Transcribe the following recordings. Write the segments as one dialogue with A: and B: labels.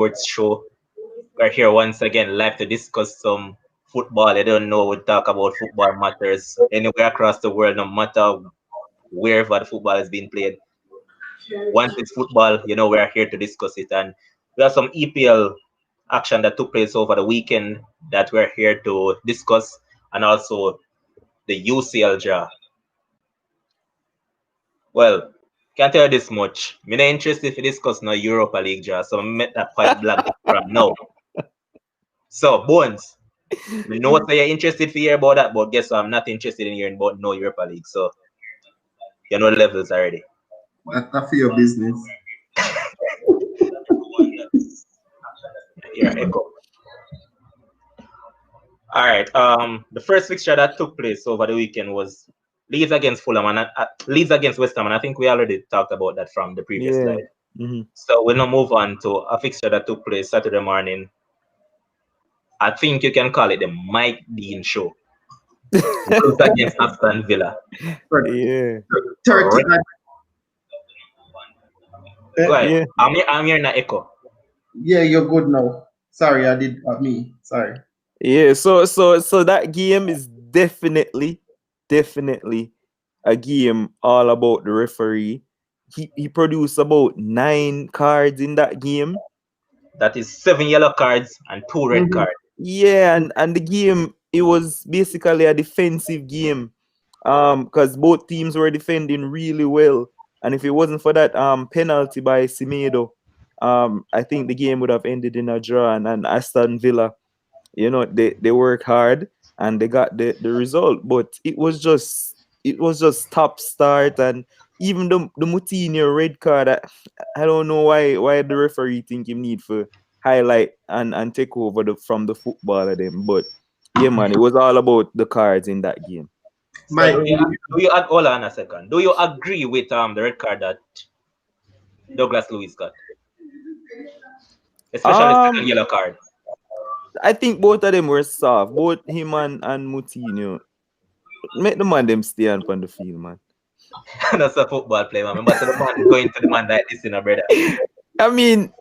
A: Sports Show. We're here once again live to discuss some football. I don't know, we talk about football matters anywhere across the world, no matter wherever the football is being played. Once it's football, we're here to discuss it. And we have some EPL action that took place over the weekend that we're here to discuss, and also the UCL draw. Well, can't tell you this much. Me not interested if you discuss no Europa League draw, so I make that quite blank from now. So, Bones, I know that you're interested to hear about that, but guess what? I'm not interested in hearing about no Europa League. So, you know the levels already.
B: That's for your business.
A: Yeah, echo. All right. The first fixture that took place over the weekend was Leeds against Fulham and Leeds against West Ham, and I think we already talked about that from the previous slide. So we'll now move on to a fixture that took place Saturday morning. I think you can call it the Mike Dean show. Wolves against Aston Villa.
C: Yeah.
B: 30.
A: Go ahead.
C: Yeah.
A: I'm hearing an echo.
B: Yeah, you're good now. Sorry, I did me. Sorry.
C: Yeah, so that game is definitely a game all about the referee. He produced about 9 cards in that game.
A: That is 7 yellow cards and 2 red cards.
C: Yeah, and the game, it was basically a defensive game. Because both teams were defending really well. And if it wasn't for that penalty by Semedo, I think the game would have ended in a draw, and Aston Villa, they work hard and they got the result, but it was just top start. And even the Moutinho red card, I don't know why the referee think him need for highlight and take over from the footballer them. But yeah, man, it was all about the cards in that game.
A: So hold on a second. Do you agree with the red card that Douglas Lewis got? Especially the second yellow card.
C: I think both of them were soft. Both him and Moutinho. Make the man them stay on the field, man.
A: That's a football player, man. Remember, the man going to the man like this, brother.
C: I mean,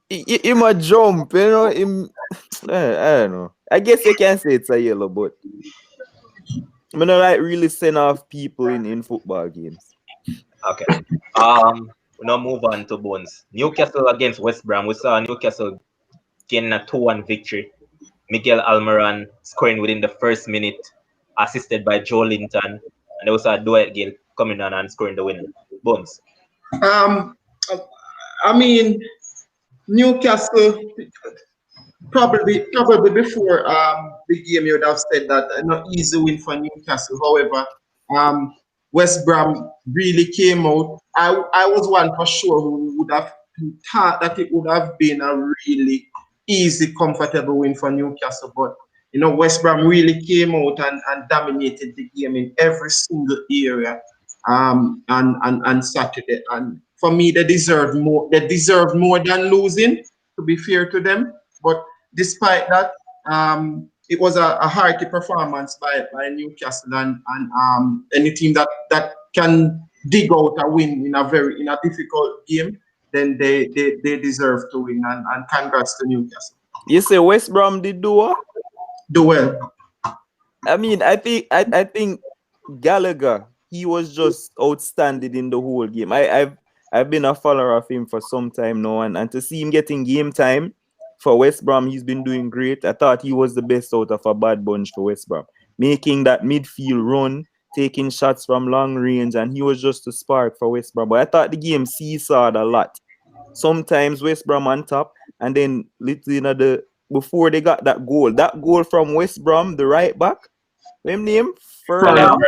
C: he might jump, him. I don't know. I guess you can say it's a yellow, but I'm not like really send off people in football games.
A: Okay. We now move on to Bones. Newcastle against West Brom. We saw Newcastle gain a 2-1 victory. Miguel Almiron scoring within the first minute, assisted by Joe Linton, and there was a Dwight Gale coming on and scoring the winner. Bones.
B: I mean, Newcastle probably before the game you would have said that not easy win for Newcastle. However, West Brom really came out. I was one for sure who would have thought that it would have been a really easy, comfortable win for Newcastle. But West Brom really came out and dominated the game in every single area on Saturday. And for me, they deserved more. They deserved more than losing, to be fair to them. But despite that, it was a hearty performance by Newcastle, and any team that can dig out a win in a difficult game, then they deserve to win. And congrats to Newcastle.
C: You say West Brom did do what?
B: Do well.
C: I mean, I think Gallagher, he was just outstanding in the whole game. I've been a follower of him for some time now, and to see him getting game time for West Brom, he's been doing great. I thought he was the best out of a bad bunch for West Brom, making that midfield run, taking shots from long range, and he was just a spark for West Brom. But I thought the game seesawed a lot. Sometimes West Brom on top, and then little before they got that goal from West Brom, the right back, him name Furlong.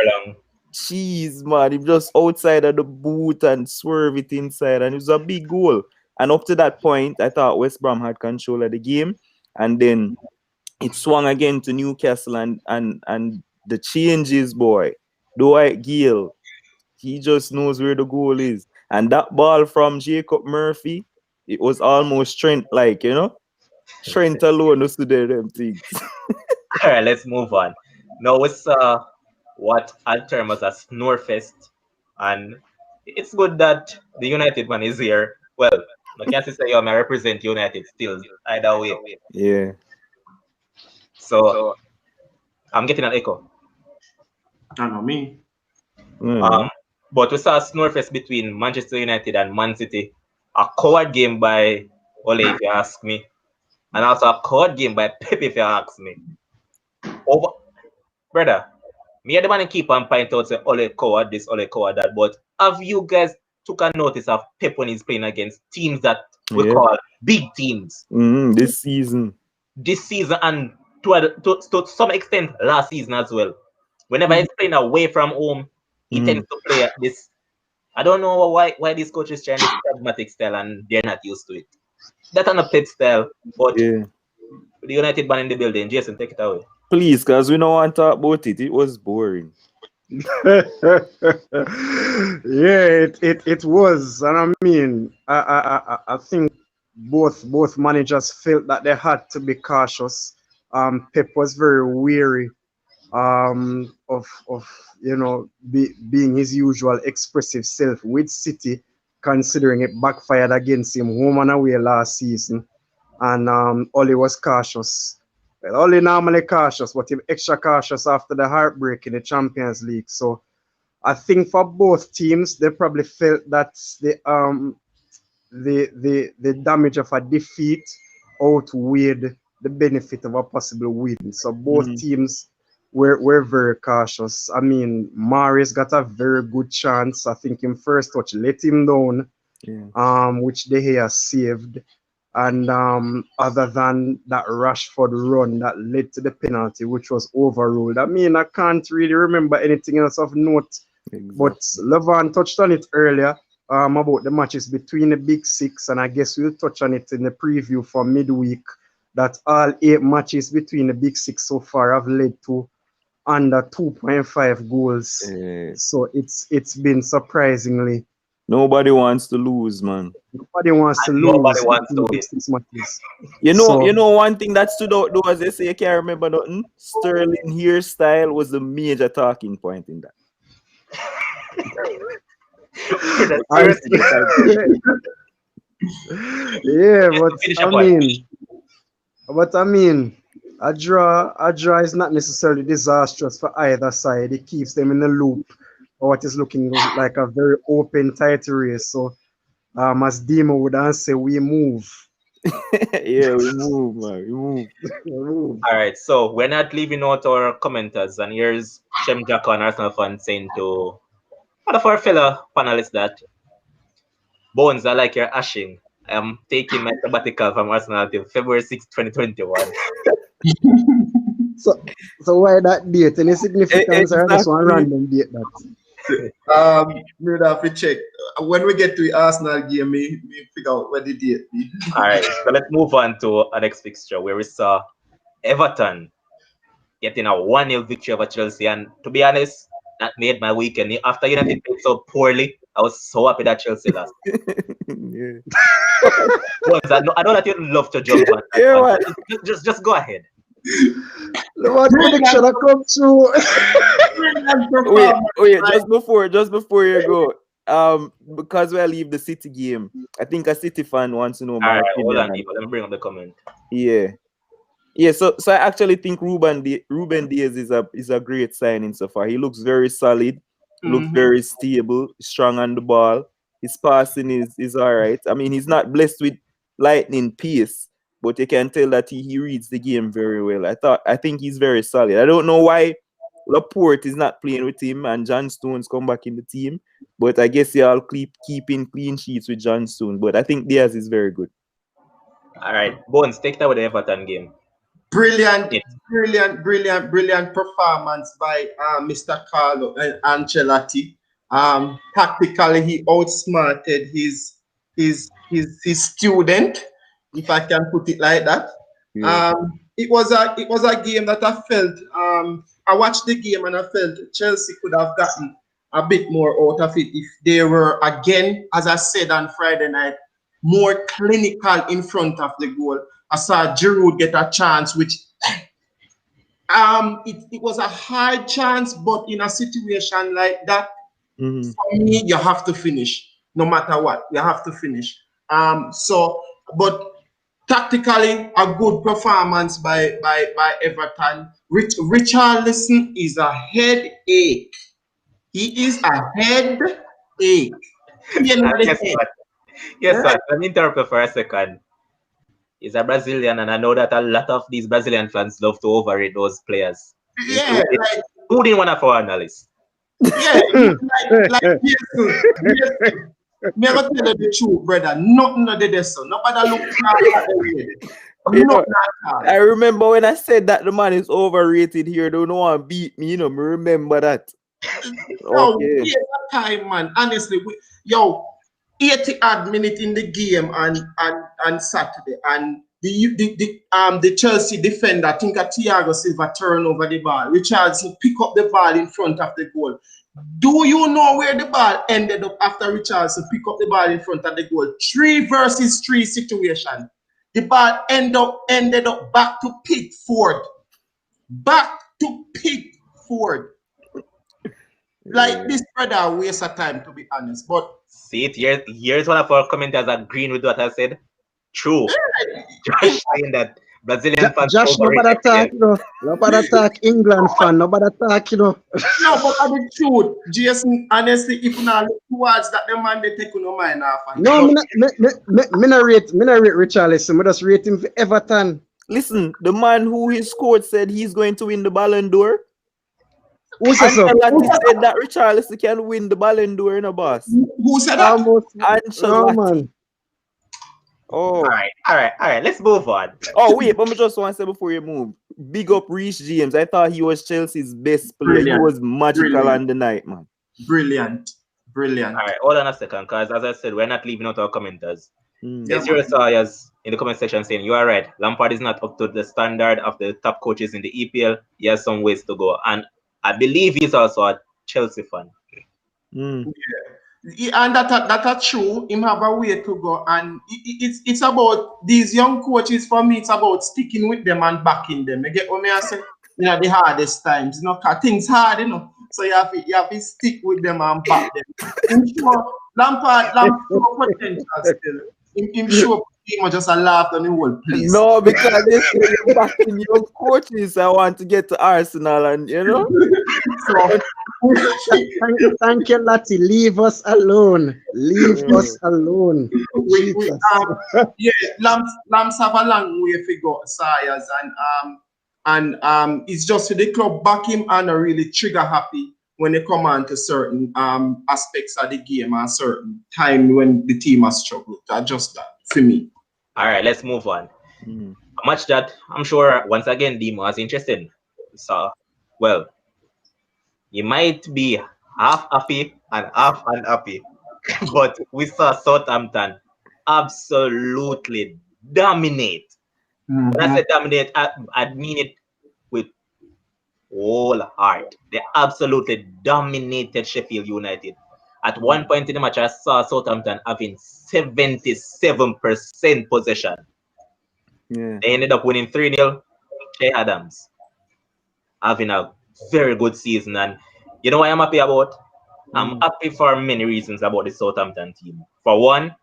C: Jeez, man, he just outside of the boot and swerve it inside, and it was a big goal. And up to that point, I thought West Brom had control of the game, and then it swung again to Newcastle, and the changes, boy. Dwight Gale, he just knows where the goal is, and that ball from Jacob Murphy, it was almost Trent-like, Trent alone was to do them things.
A: All right, let's move on. Now we saw what I'll term as a snore fest, and it's good that the United man is here. Well, I can't say I represent United still either way.
C: Yeah.
A: So I'm getting an echo.
B: I know me.
A: Um, but we saw a snowfest between Manchester United and Man City. A coward game by Ole, if you ask me, and also a coward game by Pep, if you ask me. Over, brother, me and the man keep on point out say Ole coward this, Ole coward that. But have you guys took a notice of Pep when he's playing against teams that we call big teams
C: This season.
A: this season and to some extent last season as well? Whenever he's playing away from home, he tends to play at this. I don't know why these coaches trying this pragmatic style and they're not used to it. That's not a Pep style, but
C: Yeah.
A: the United ban in the building. Jason, take it away.
C: Please, because we don't want to talk about it. It was boring.
D: Yeah, it was, and I mean, I think both managers felt that they had to be cautious. Pep was very weary of being his usual expressive self with City, considering it backfired against him home and away last season, and Oli was cautious. Well, Oli normally cautious, but he extra cautious after the heartbreak in the Champions League. So I think for both teams, they probably felt that the damage of a defeat outweighed the benefit of a possible win. So both teams were very cautious. I mean, Maris got a very good chance. I think in first touch let him down, which De Gea saved. And other than that Rashford run that led to the penalty, which was overruled. I mean, I can't really remember anything else of note. Exactly. But Levan touched on it earlier about the matches between the big six, and I guess we'll touch on it in the preview for midweek, that all 8 matches between the big six so far have led to under 2.5 goals. So it's been surprisingly.
C: Nobody wants to lose, man.
D: Nobody wants to lose.
A: Nobody wants to win.
C: You know, one thing that stood out though, as they say, I can't remember nothing. Sterling hairstyle was the major talking point in that.
D: Yeah, but I mean, a draw is not necessarily disastrous for either side. It keeps them in the loop of what is looking like a very open, tight race. So, as Demo would say, we move.
C: Yeah, we move, man. We
A: move. All right, so we're not leaving out our commenters, and here's Shem Jacko, an Arsenal fan, saying to one of our fellow panelists that Bones, I like your ashing. I'm taking my sabbatical from Arsenal till February 6, 2021.
D: So why that date? Any significance or just one random date that?
B: We would have to check. When we get to the Arsenal game, we figure out what the date be.
A: All right, so let's move on to our next fixture where we saw Everton getting a 1-0 victory over Chelsea. And to be honest, that made my weekend. After United played so poorly, I was so happy that Chelsea lost.
C: Yeah.
A: I know that you love to jump on.
C: Yeah,
A: just go ahead.
D: What prediction I come through?
C: wait, just before you go, because we leave the City game, I think a City fan wants to know my opinion.
A: Hold on, people. Let me bring up the comment.
C: Yeah. So I actually think Ruben Diaz is a great signing so far. He looks very solid, looks very stable, strong on the ball. His passing is all right. I mean, he's not blessed with lightning pace, but you can tell that he reads the game very well. I think he's very solid. I don't know why Laporte is not playing with him and John Stones come back in the team, but I guess y'all keeping clean sheets with John Stones. But I think Diaz is very good.
A: All right, Bones, take that with the Everton game.
B: Brilliant performance by Mr. Carlo Ancelotti. Tactically, he outsmarted his student, if I can put it like that. Yeah. It was a game that I felt. I watched the game and I felt Chelsea could have gotten a bit more out of it if they were, again, as I said on Friday night, more clinical in front of the goal. I saw Giroud get a chance, which it was a hard chance, but in a situation like that, for me, you have to finish. No matter what, you have to finish. But tactically, a good performance by Everton. Richarlison is a headache. He is a headache. You know
A: And
B: the
A: guess
B: head.
A: what? Guess what? Let me interrupt for a second. He's a Brazilian, and I know that a lot of these Brazilian fans love to overrate those players,
B: Yeah,
A: including one of our analysts.
B: yeah, like yes. Me I go tell you the truth, brother. Nothing of the so. Nobody look at the way.
C: You know,
B: Nothing at all.
C: I remember when I said that the man is overrated here. Don't know one beat me. Me remember that.
B: Yo,
C: Okay.
B: yeah, that time, man. Honestly, 80 odd minute in the game on Saturday, and the Chelsea defender, I think a Thiago Silva turn over the ball. Richardson pick up the ball in front of the goal. Do you know where the ball ended up after Richardson pick up the ball in front of the goal? 3 versus 3 situation. The ball ended up back to Pickford. Back to Pickford. Like this brother waste of time, to be honest. But
A: See it, here's one of our commenters agreeing with what I said. True. Josh saying that Brazilian fans
D: Josh, nobody
A: overrate
D: attack, you know. Nobody attack England fan, nobody attack, you know.
B: no, but at the truth, Jason, honestly, if you not look towards that, the man they take no mind off.
D: No, me not rate Richarlison. Me just rate him for Everton.
C: Listen, the man who he scored said he's going to win the Ballon d'Or.
D: Who says so?
C: Ancelotti said that Richarlison can win the Ballon d'Or in a boss.
B: Who said that?
D: Almost. No,
C: Ancelotti.
D: man.
C: Oh.
A: All right. Let's move on.
C: Oh, wait, but I just want to say before you move, big up Reece James. I thought he was Chelsea's best player.
B: Brilliant.
C: He was magical
B: Brilliant.
C: on the night, man.
B: Brilliant.
A: All right, hold on a second, because as I said, we're not leaving out our commenters. There's your Sayas in the comment section saying, you are right. Lampard is not up to the standard of the top coaches in the EPL. He has some ways to go. And I believe he's also a Chelsea fan.
B: And that's true. Him have a way to go, and it's about these young coaches. For me, it's about sticking with them and backing them. You get what I say? You know, the hardest times. You know, 'cause things hard, you know. So you have to stick with them and back them. I'm sure Lampard potential still. I'm sure he must just laugh on the whole place.
C: No, because they say you're backing young coaches. I want to get to Arsenal, and you know.
B: So,
D: Thank you, Lati. Leave us alone. Leave us alone.
B: Lamps have a long way to go, Sayers, and it's just for the club back him and are really trigger happy when they come on to certain aspects of the game and certain time when the team has struggled. Just that for me.
A: All right, let's move on. A match that I'm sure once again Demo was interesting. So, well, you might be half happy and half unhappy, but we saw Southampton absolutely dominate. When I say dominate, I mean it with whole heart. They absolutely dominated Sheffield United. At one point in the match, I saw Southampton having 77% possession.
C: Yeah.
A: They ended up winning 3-0. Che Adams having a very good season. And you know what I'm happy about? I'm happy for many reasons about the Southampton team. For one,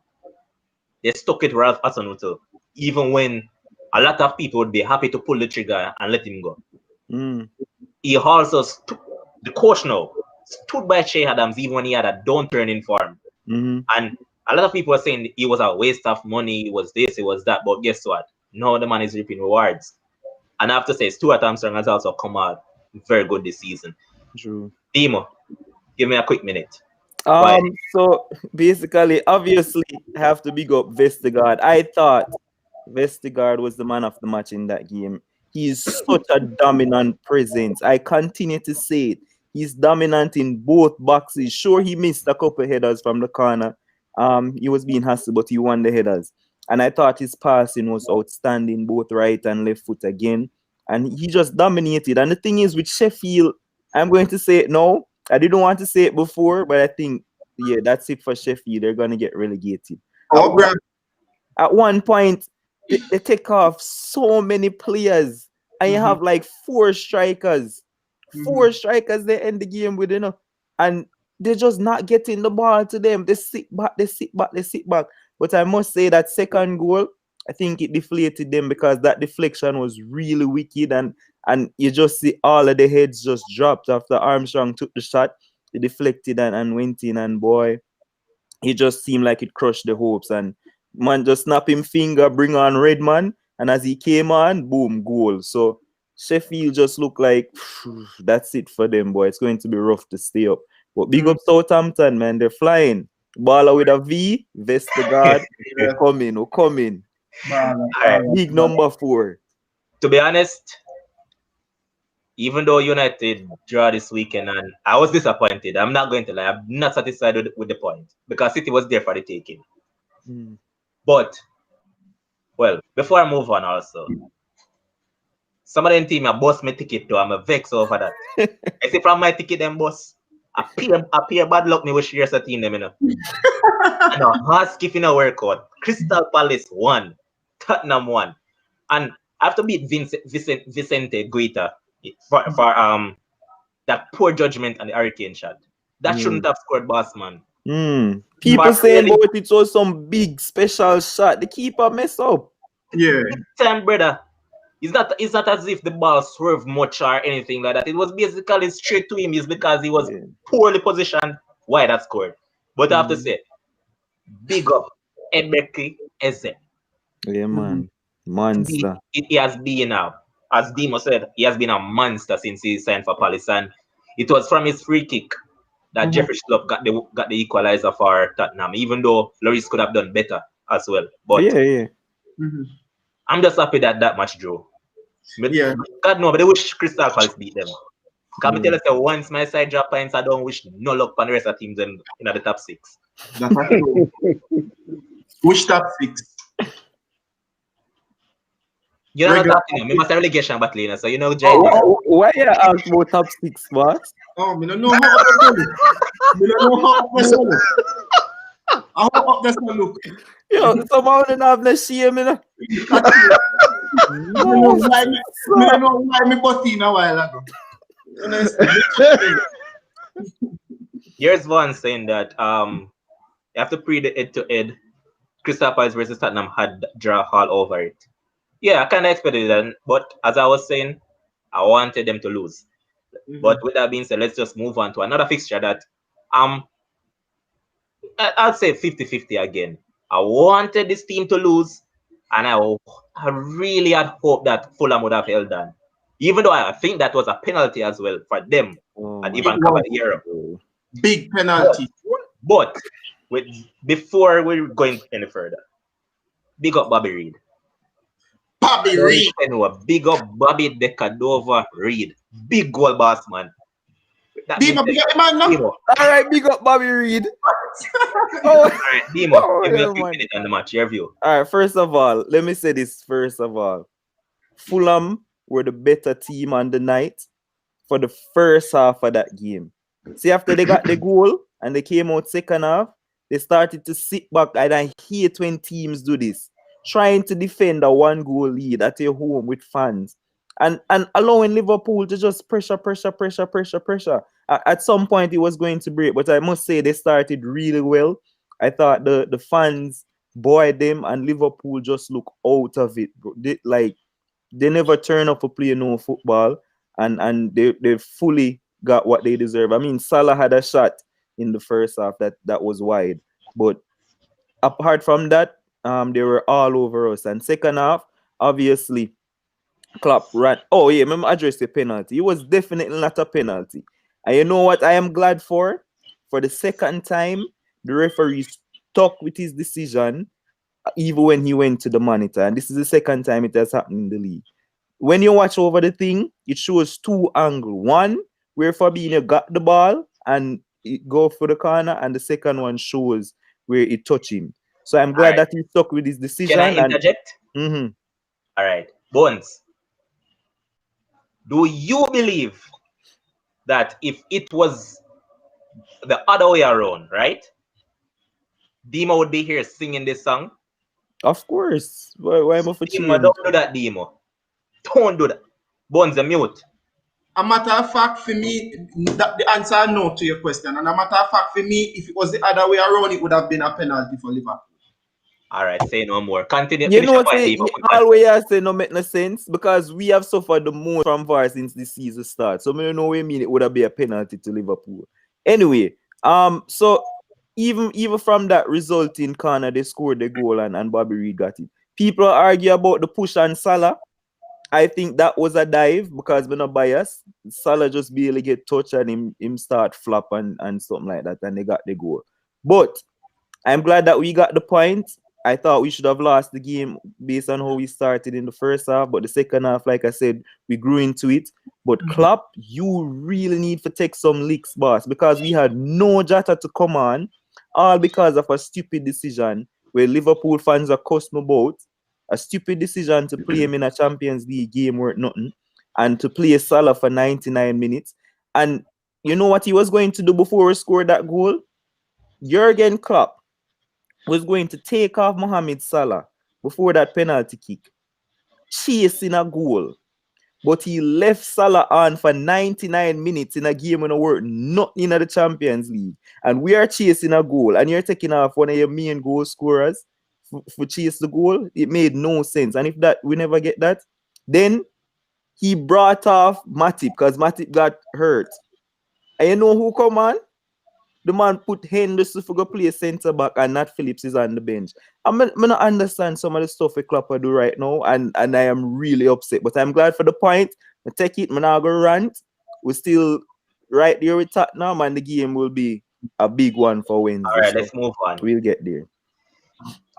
A: they stuck with Ralph Hasenhuttl, even when a lot of people would be happy to pull the trigger and let him go. He also the coach now stood by Che Adams even when he had a downturn in form. And a lot of people were saying he was a waste of money, it was this, it was that. But guess what? Now the man is reaping rewards. And I have to say, Stuart Armstrong has also come out very good this season.
C: True.
A: Demo, give me a quick minute.
C: So basically, obviously, I have to big up Vestergaard. I thought Vestergaard was the man of the match in that game. He's such a dominant presence. I continue to say it. He's dominant in both boxes. Sure, he missed a couple headers from the corner. He was being hustled, but he won the headers. And I thought his passing was outstanding, both right and left foot again. And he just dominated. And the thing is, with Sheffield, I'm going to say it now. I didn't want to say it before, but I think, yeah, that's it for Sheffield. They're going to get relegated. At one point, they take off so many players. And you have like 4 strikers. 4 strikers they end the game with, you know. And they're just not getting the ball to them. They sit back. But I must say that second goal, I think it deflated them because that deflection was really wicked, and you just see all of the heads just dropped after Armstrong took the shot. It deflected and went in, and boy, it just seemed like it crushed the hopes. And man just snap him finger, bring on Redman, and as he came on, boom, goal. So Sheffield just looked like that's it for them, boy. It's going to be rough to stay up. But big up Southampton, man. They're flying. Baller with a V, Vestergaard,
B: Yeah.
C: we're coming.
A: Alright.
C: Big number 4.
A: To be honest, even though United draw this weekend, and I was disappointed, I'm not going to lie, I'm not satisfied with the point because City was there for the taking. But, well, before I move on, also, some of them team I bust my ticket to, I'm a vex over that. I see from my ticket, them boss, I pay bad luck me with shares a team, them, you know. And a Husky in a workout. Crystal Palace 1, Tottenham 1, and I have to beat Vicente Guita for that poor judgment and the hurricane shot. That shouldn't have scored, boss man.
C: People saying about it was some big special shot. The keeper mess up.
B: Yeah.
A: Time, brother. It's not as if the ball swerved much or anything like that. It was basically straight to him. It's because he was poorly positioned. Why that scored? But I have to say, big up Ebeki Eze.
C: Yeah, man. Monster.
A: He has been now, as Dimo said, he has been a monster since he signed for Palace. And it was from his free kick that Jeffrey Schlupp got the equalizer for Tottenham, even though Lloris could have done better as well. But
C: yeah.
A: I'm just happy that match drew. But
B: Yeah.
A: God no, but I wish Crystal Palace beat them. Can me tell us that once my side drop points, I don't wish no luck on the rest of teams in the top 6.
B: That's true. Which top 6?
A: You know
B: Regular
A: what I'm saying? I must have relegation battle, you know, so you know, Jay.
C: Why you ask about top 6, boss?
B: Oh, I don't know how up the I hope up the look.
C: Yo, somehow they have no shame, you know.
B: I don't know why me bought in a while ago.
A: Here's one saying that you have to pre the head-to-head. Crystal Palace versus Tottenham had draw all over it. Yeah, I kind of expected that, but as I was saying, I wanted them to lose. But with that being said, let's just move on to another fixture that I'd say 50-50 again. I wanted this team to lose, and I really had hoped that Fulham would have held on. Even though I think that was a penalty as well for them and Ivan Caballero.
B: Big penalty.
A: But before we're going any further, big up Bobby Reid.
B: Bobby Reid.
A: Big up Bobby Decadova Reid. Big goal boss, man.
B: Dimo, big up man, no?
C: Alright, big up Bobby Reid.
A: Alright, Dimo, give me a few minutes on the match, your view.
C: Alright, first of all, let me say this first of all. Fulham were the better team on the night for the first half of that game. See, after they got the goal and they came out second half, they started to sit back, and I hate when teams do this. Trying to defend a 1-goal lead at your home with fans and allowing Liverpool to just pressure. At some point it was going to break, but I must say they started really well. I thought the fans buoyed them and Liverpool just look out of it. They never turn up to play no football and they fully got what they deserve. I mean, Salah had a shot in the first half that was wide, but apart from that, they were all over us. And second half, obviously, Klopp ran. Oh yeah, remember address the penalty. It was definitely not a penalty. And you know what I am glad for? For the second time, the referee stuck with his decision, even when he went to the monitor. And this is the second time it has happened in the league. When you watch over the thing, it shows 2 angles. One, where Fabinho got the ball and it go for the corner, and the second one shows where it touched him. So I'm glad that he stuck with his decision.
A: Can I interject?
C: All
A: right. Bones, do you believe that if it was the other way around, right? Demo would be here singing this song?
C: Of course. Why am I for change?
A: Don't do that, Demo. Don't do that. Bones, a mute.
B: A matter of fact, for me, the answer no to your question. And a matter of fact, for me, if it was the other way around, it would have been a penalty for Liverpool.
A: All right, say no more. Continue.
C: You
A: Finish
C: know
A: your
C: what
A: point,
C: say
A: Liverpool.
C: always I say no make no sense because we have suffered the most from VAR since the season starts. So I don't know what I mean it would have been a penalty to Liverpool. Anyway, so even from that resulting corner, they scored the goal and Bobby Reed got it. People argue about the push on Salah. I think that was a dive because we're not biased. Salah just barely get touched and him start flop and something like that, and they got the goal. But I'm glad that we got the point. I thought we should have lost the game based on how we started in the first half, but the second half, like I said, we grew into it. But Klopp, you really need to take some licks, boss, because we had no Jota to come on, all because of a stupid decision where Liverpool fans are cussing about. A stupid decision to play him in a Champions League game worth nothing, and to play Salah for 99 minutes. And you know what he was going to do before he scored that goal? Jurgen Klopp was going to take off Mohamed Salah before that penalty kick, chasing a goal. But he left Salah on for 99 minutes in a game when it worked nothing in the Champions League. And we are chasing a goal, and you're taking off one of your main goal scorers for chase the goal. It made no sense. And if that we never get that, then he brought off Matip because Matip got hurt. And you know who come on? The man put Henderson for go play centre back and Nat Phillips is on the bench. I not understand some of the stuff a Klopper do right now, and I am really upset. But I'm glad for the point. I take it, I'm not gonna rant. We're still right there with Tottenham, and the game will be a big one for
A: All
C: Wednesday.
A: right,
C: So
A: let's move on.
C: we'll get there.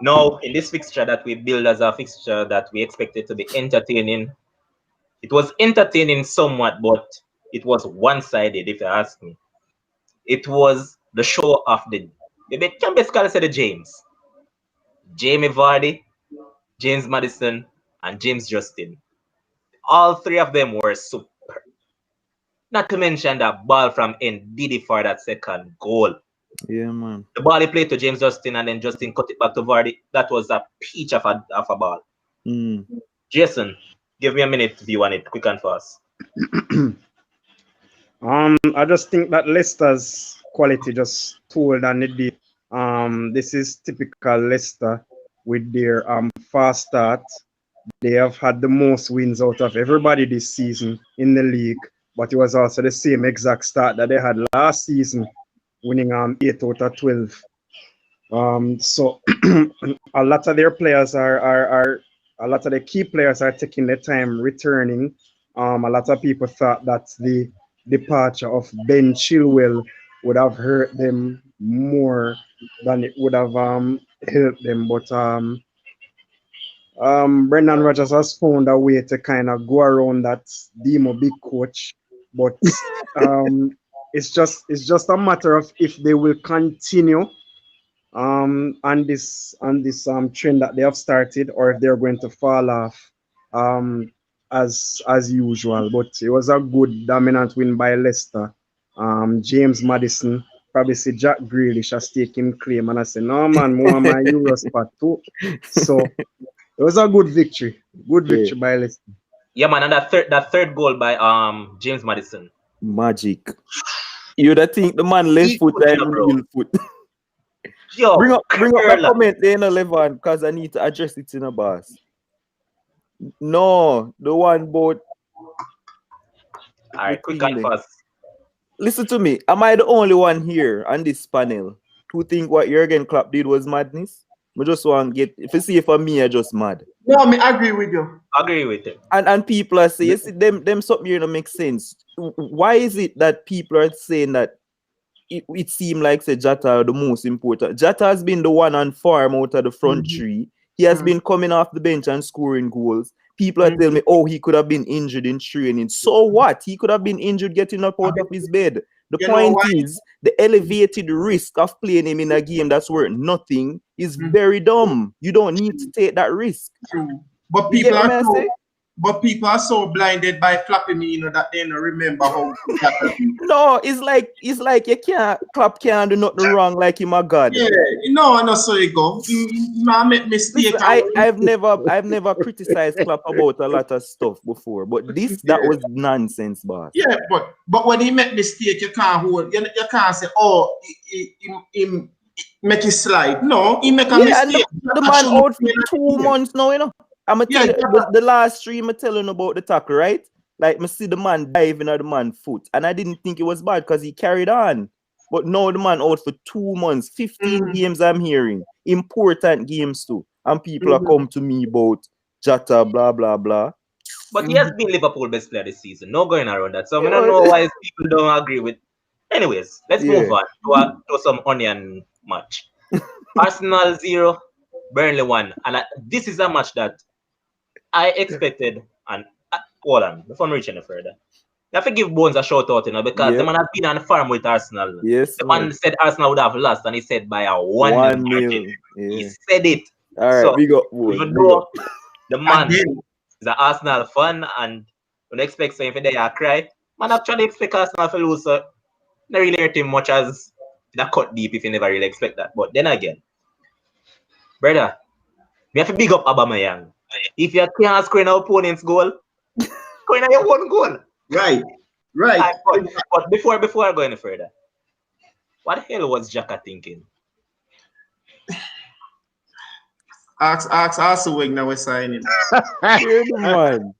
A: Now, in this fixture that we build as a fixture that we expected to be entertaining, it was entertaining somewhat, but it was one-sided, if you ask me. It was the show of the can basically say the Jamie Vardy, James Madison, and James Justin. All three of them were super. Not to mention that ball from Diddy for that second goal.
C: Yeah, man.
A: The ball he played to James Justin and then Justin cut it back to Vardy. That was a peach of a ball. Jason, give me a minute to view on it, quick and fast.
D: I just think that Leicester's quality just told on the day. This is typical Leicester with their fast start. They have had the most wins out of everybody this season in the league, but it was also the same exact start that they had last season, winning 8 out of 12. So a lot of their players are a lot of the key players are taking their time returning. A lot of people thought that the departure of Ben Chilwell would have hurt them more than it would have helped them. But Brendan Rodgers has found a way to kind of go around that Demo big coach. But it's just a matter of if they will continue on this trend that they have started, or if they're going to fall off as usual. But it was a good dominant win by Leicester. James Madison probably see Jack Grealish has taken claim, and I say no man, more my Euro spot too. So it was a good victory. Good victory by Leicester.
A: Yeah, man, and that third goal by James Madison.
C: Magic. You'd think the man left foot and real foot.
A: Yo,
C: bring up that comment there in the Levan because I need to address it in a boss. No, the one about.
A: All right, quick and fast.
C: Listen to me. Am I the only one here on this panel who think what Jurgen Klopp did was madness? I just want to get, if you see it for me, I just mad.
B: No, I agree with you.
A: Agree with it.
C: And people are saying, you see, them something here don't make sense. Why is it that people are saying that it seemed like say Jota are the most important? Jota has been the one on form out of the front three. He has been coming off the bench and scoring goals. People are telling me, oh, he could have been injured in training. So what? He could have been injured getting up out of his bed. The point is, the elevated risk of playing him in a game that's worth nothing is very dumb. You don't need to take that risk.
B: True. But people are so blinded by flapping me, that they don't remember how.
C: No, it's like you can't do nothing wrong like him a god.
B: Yeah, no, so you go. I make mistake.
C: Listen, I've never criticized Klopp about a lot of stuff before, but that was nonsense, boss.
B: Yeah, but when he make mistake, you can't hold. You can't say, oh, him make it slide. No, he make a
C: Yeah, and
B: mistake.
C: the man out for 2 months now, you know. I'ma tell
B: Yeah,
C: you the last stream I telling about the tackle, right? Like me see the man diving at the man foot, and I didn't think it was bad because he carried on. But now the man out for 2 months, 15 games I'm hearing. Important games too. And people are come to me about Jata, blah blah blah.
A: But he has been Liverpool best player this season. No going around that. So I
C: Yeah,
A: don't know why people don't agree with. Anyways, let's move
C: Yeah.
A: on to some onion match. Arsenal 0, Burnley 1. And this is a match that I expected. And hold on, before I reach any further, you have to give Bones a shout out, you know, because the
C: Yeah.
A: man has been on farm with Arsenal.
C: Yes,
A: The
C: man.
A: man said Arsenal would have lost, and he said by a 1-0
C: 1-0.
A: margin. He
C: Yeah.
A: said it.
C: All right,
A: So,
C: we got Bones.
A: even
C: Big
A: though
C: up.
A: the man
B: again.
A: is an Arsenal fan and don't expect so if they are cry, man actually expect Arsenal to lose. So not really hurt him much as that cut deep if you never really expect that. But then again, brother, we have to big up Aubameyang. If you can't score an opponent's goal, score in your own goal.
B: Right.
A: But before I go any further, what the hell was Xhaka thinking?
B: Ask Arsenal now we're signing.
C: Yeah, the man.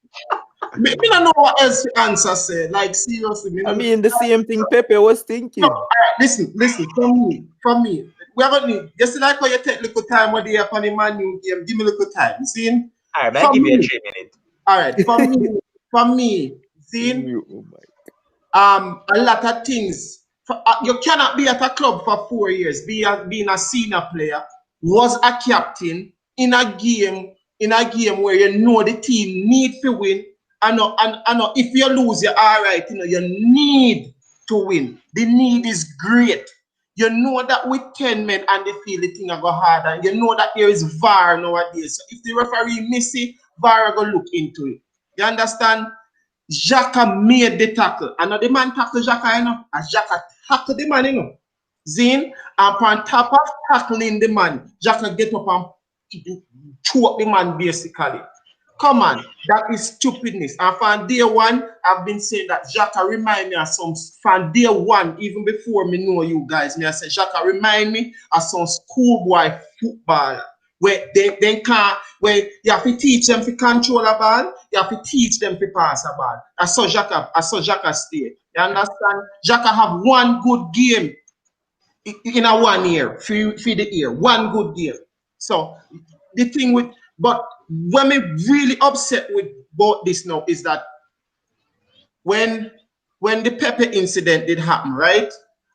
B: Me don't know what else to answer say. Like seriously,
C: I mean, the same thing Pepe was thinking.
B: No, listen. From me. We haven't need. Just like how you take little time when they are on the Man U game. Give me little time. See?
A: All right, I'll give you a 3 minutes.
B: All right. From me. See?
C: Oh my.
B: A lot of things. You cannot be at a club for 4 years, being a senior player, was a captain in a game where you know the team need to win. I know if you lose, you're all right. You know you need to win. The need is great. You know that with 10 men and the field, the thing will go harder. You know that there is VAR nowadays. So if the referee miss it, VAR will go look into it. You understand? Xhaka made the tackle. And now the man tackle Xhaka, you know. And Xhaka tackle the man, you know. Zin, and on top of tackling the man, Xhaka get up and choke the man basically. Come on, that is stupidness. And from day one, I've been saying that Xhaka remind me of some, from day one, even before me know you guys, me I say Xhaka remind me of some schoolboy footballer. Where they can't, where you have to teach them to control a ball, you have to teach them to pass a ball. I saw Xhaka stay. You understand? Xhaka have one good game in a 1 year, for the year. One good game. So the thing with, but when me really upset with both this now is that when the Pepe incident did happen, right?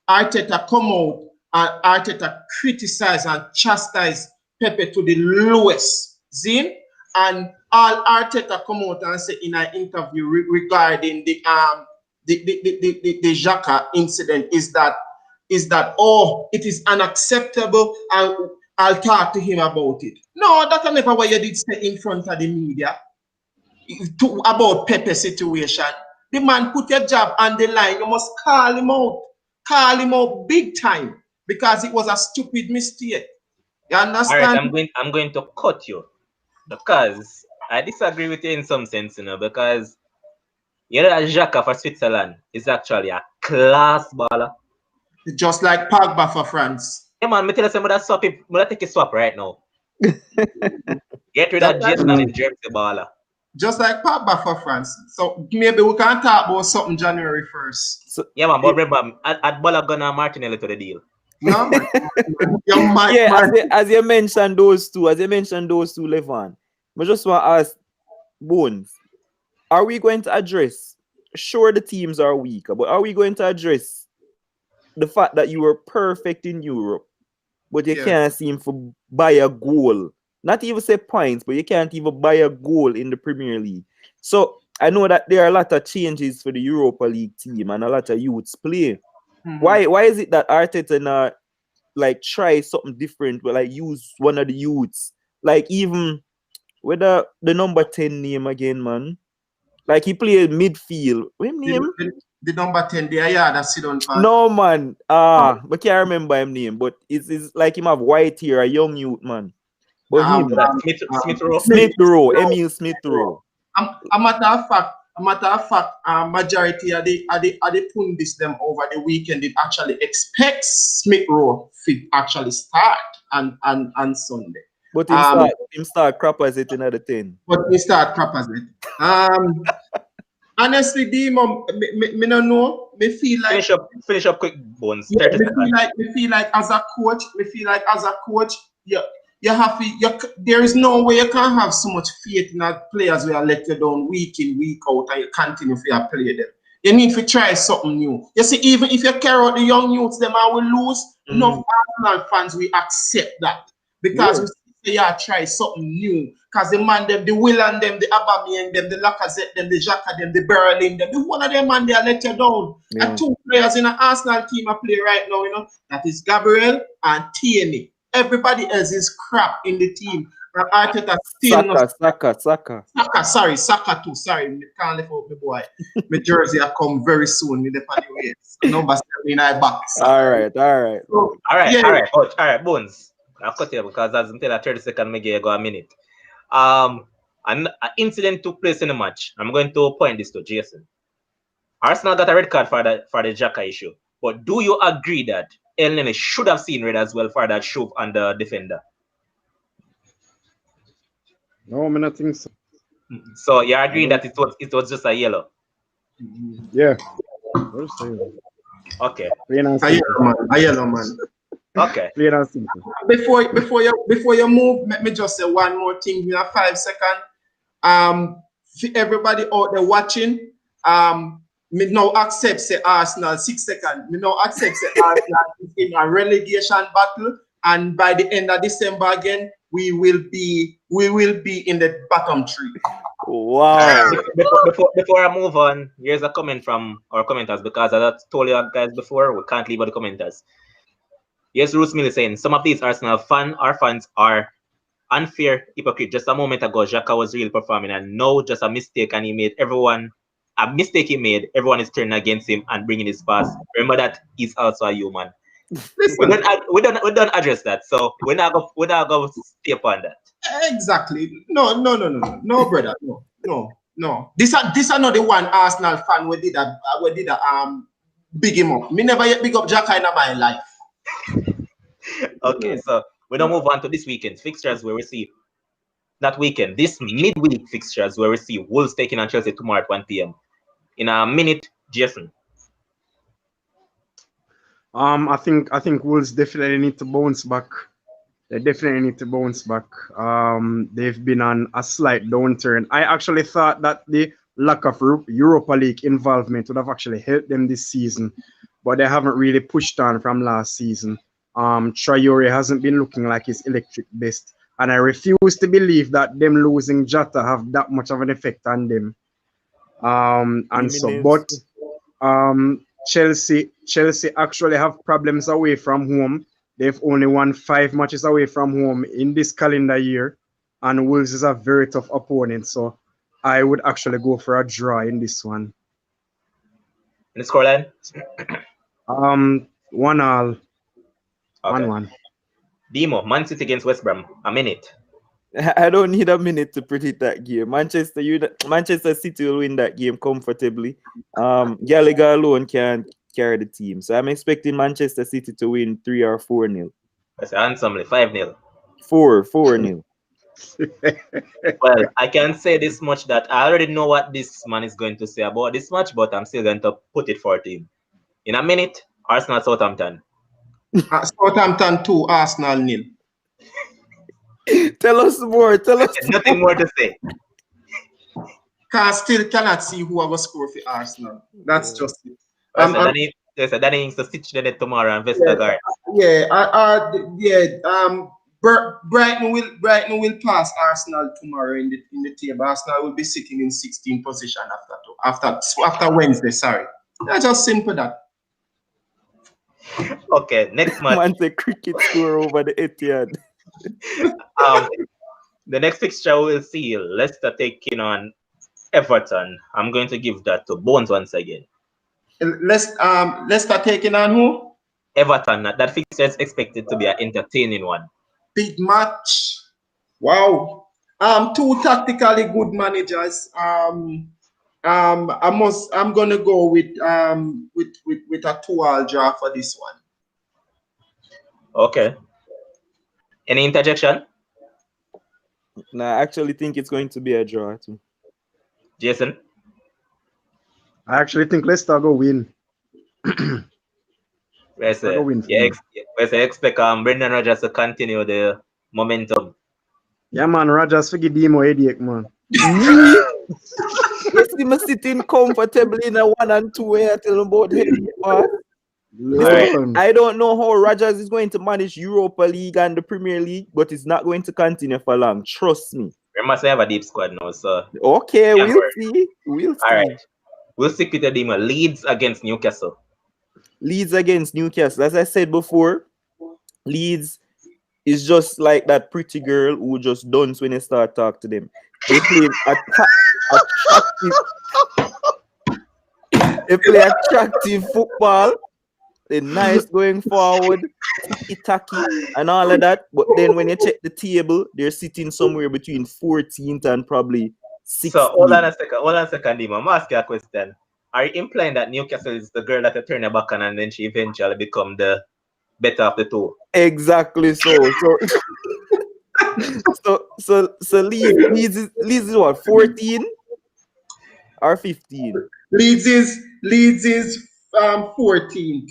B: Arteta come out and Arteta criticize and chastise Pepe to the lowest. Zin? And all Arteta come out and say in an interview regarding the Xhaka incident is that oh, it is unacceptable and I'll talk to him about it. No, that's never what you did say in front of the media about Pepe situation. The man put your job on the line. You must call him out. Call him out big time because it was a stupid mistake. You understand?
A: All right, I'm going to cut you because I disagree with you in some sense, you know, because you know that Xhaka for Switzerland is actually a class baller.
B: Just like Pogba for France.
A: Yeah, man, me tell you something that swap it. I'm take a swap right now. Get rid of Jason and Jersey baller.
B: Just like Pogba for France. So maybe we can talk about something January 1st.
A: So, yeah, man, but remember, add Balogun and Martinelli to the deal.
B: No, man.
C: As you mentioned those two, Levan, I just want to ask Bones, are we going to address, sure the teams are weaker, but are we going to address the fact that you were perfect in Europe, but you can't seem to buy a goal? Not even say points, but you can't even buy a goal in the Premier League. So I know that there are a lot of changes for the Europa League team and a lot of youths play. Mm-hmm. Why is it that Arteta not like try something different, but like use one of the youths? Like even with the number 10 name again, man. Like he played midfield. What name?
B: The number 10 there, yeah, that's it on.
C: No, man. But can't remember him name. But it's like him have white hair, a young youth, man. But him,
A: Smith Rowe.
C: Smith Rowe, Emil Smith Rowe.
B: A matter of fact, a matter of fact, majority of the pundits them over the weekend did actually expect Smith Rowe to actually start on Sunday.
C: But him start crappers it in the 10.
B: But we start crappers it. Honestly, Demo, me no know. Me feel like
A: finish up quick, Bones.
B: yeah,
A: 30 seconds.
B: me feel like as a coach, you have to, there is no way you can have so much faith in that players who are let you down week in, week out, and you continue to play them. You need to try something new. You see, even if you carry out the young youths, them I will lose. Enough Arsenal fans will accept that. Because we say, yeah, try something new. Because the man them, the Willan them, the Aubameyang them, the Lacazette them, the Xhaka them, the Berlin them, the one of them man they are let you down.
C: Yeah.
B: And two players in the Arsenal team are play right now, you know, that is Gabriel and Tierney. Everybody else is crap in the team. And Arteta still Saka too. Sorry, can't leave out my boy. My jersey will come very soon with the way. Number 7 in our back.
C: All right.
B: So,
A: All right, Bones. I'll cut you because as I'm telling 30 seconds, I go a minute. An incident took place in the match. I'm going to point this to Jason. Arsenal got a red card for the Xhaka issue. But do you agree that El Nene should have seen red as well for that shove on the defender?
D: No, I don't think so.
A: So you're agreeing that it was just a yellow?
D: Yeah.
A: Okay.
B: A yellow man.
A: Okay.
B: Before you move, let me just say one more thing. We have 5 seconds. For everybody out there watching, me now accept say Arsenal 6 seconds. Me now accept say Arsenal is in a relegation battle, and by the end of December again, we will be in the bottom 3.
C: Wow.
A: Before I move on, here's a comment from our commenters, because as I told you guys before, we can't leave out the commenters. Yes, Bruce Mill is saying some of these Arsenal fans are unfair, hypocrite. Just a moment ago, Xhaka was really performing, and now just a mistake, and everyone is turning against him and bringing his past. Remember that he's also a human. We don't address that, so we're not going to stay upon that.
B: Exactly. No, brother. No. This are not the one Arsenal fan we did a big him up. Me never yet big up Xhaka in my life.
A: Okay, so we don't move on to this weekend's fixtures where we see this midweek fixtures where we see Wolves taking on Chelsea tomorrow at 1 p.m. In a minute, Jason.
D: I think Wolves definitely need to bounce back. They definitely need to bounce back. They've been on a slight downturn. I actually thought that the lack of Europa League involvement would have actually helped them this season, but they haven't really pushed on from last season. Traore hasn't been looking like his electric best, and I refuse to believe that them losing Jota have that much of an effect on them. Chelsea actually have problems away from home. They've only won 5 matches away from home in this calendar year, and Wolves is a very tough opponent. So I would actually go for a draw in this one.
A: And the scoreline?
D: 1-1.
A: Okay.
D: 1-1.
A: Demo, Man City against West Brom. A minute.
C: I don't need a minute to predict that game. Manchester City will win that game comfortably. Gallagher alone can't carry the team. So I'm expecting Manchester City to win 3 or 4-0.
A: That's handsomely 5-0.
C: 4-0.
A: Well, I can say this much that I already know what this man is going to say about this match, but I'm still going to put it for him. In a minute, Arsenal Southampton.
B: Southampton 2, Arsenal 0.
C: Tell us more.
A: Nothing more to say.
B: Still cannot see who are going to score for Arsenal. That's just it.
A: Danny needs to stitch the net tomorrow and Vestergaard.
B: Brighton will pass Arsenal tomorrow in the table. Arsenal will be sitting in 16th position after Wednesday. Sorry, that's just simple that.
A: Okay, next match.
C: Man, the cricket score over the Etihad.
A: The next fixture we'll see Leicester taking on Everton. I'm going to give that to Bones once again.
B: Leicester taking on who?
A: Everton. That fixture is expected to be an entertaining one.
B: Big match. Wow. 2 tactically good managers. I'm gonna go with a 2-all draw for this one.
A: Okay. Any interjection,
C: Nah, I actually think it's going to be a draw too.
A: Jason?
D: I actually think Leicester go win.
A: Where's
D: I go win for them.
A: where's expect Brendan Rodgers to continue the momentum?
D: Yeah, man, Rogers forget Demo headache, man.
C: Me? Yes, him sitting comfortably in a 1 and 2 where I tell him about headache, boss. Listen,
D: Learn.
C: I don't know how Rodgers is going to manage Europa League and the Premier League, but it's not going to continue for long. Trust me.
A: We must have a deep squad now, so
C: Okay,
A: can't
C: we'll
A: worry.
C: see. We'll see.
A: All right. We'll stick with the demon. Leeds against Newcastle.
C: Leeds against Newcastle. As I said before, Leeds is just like that pretty girl who just dance when you start talk to them. They play attractive. They play attractive football. They're nice going forward, ticky-tacky, and all of that. But then when you check the table, they're sitting somewhere between 14th and probably 16th.
A: So hold on a second, Demon. I'm asking a question. Are you implying that Newcastle is the girl that you turn your back on and then she eventually become the better of the two?
C: Exactly so. So Leeds is what, 14 or 15?
B: Leeds is 14th.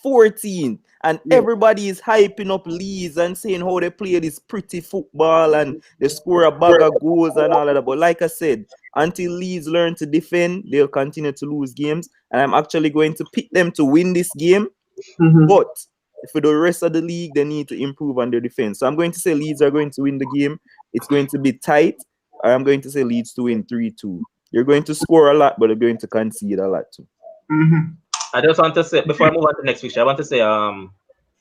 C: 14, and
B: Yeah.
C: everybody is hyping up Leeds and saying how they play this pretty football and they score a bag of goals and all of that. But like I said, until Leeds learn to defend, they'll continue to lose games. And I'm actually going to pick them to win this game.
B: Mhm.
C: But for the rest of the league, they need to improve on their defense. So I'm going to say Leeds are going to win the game. It's going to be tight. I'm going to say Leeds to win 3-2. You're going to score a lot, but they're going to concede a lot too.
B: Mhm.
A: I just want to say, before I move on to the next picture, I want to say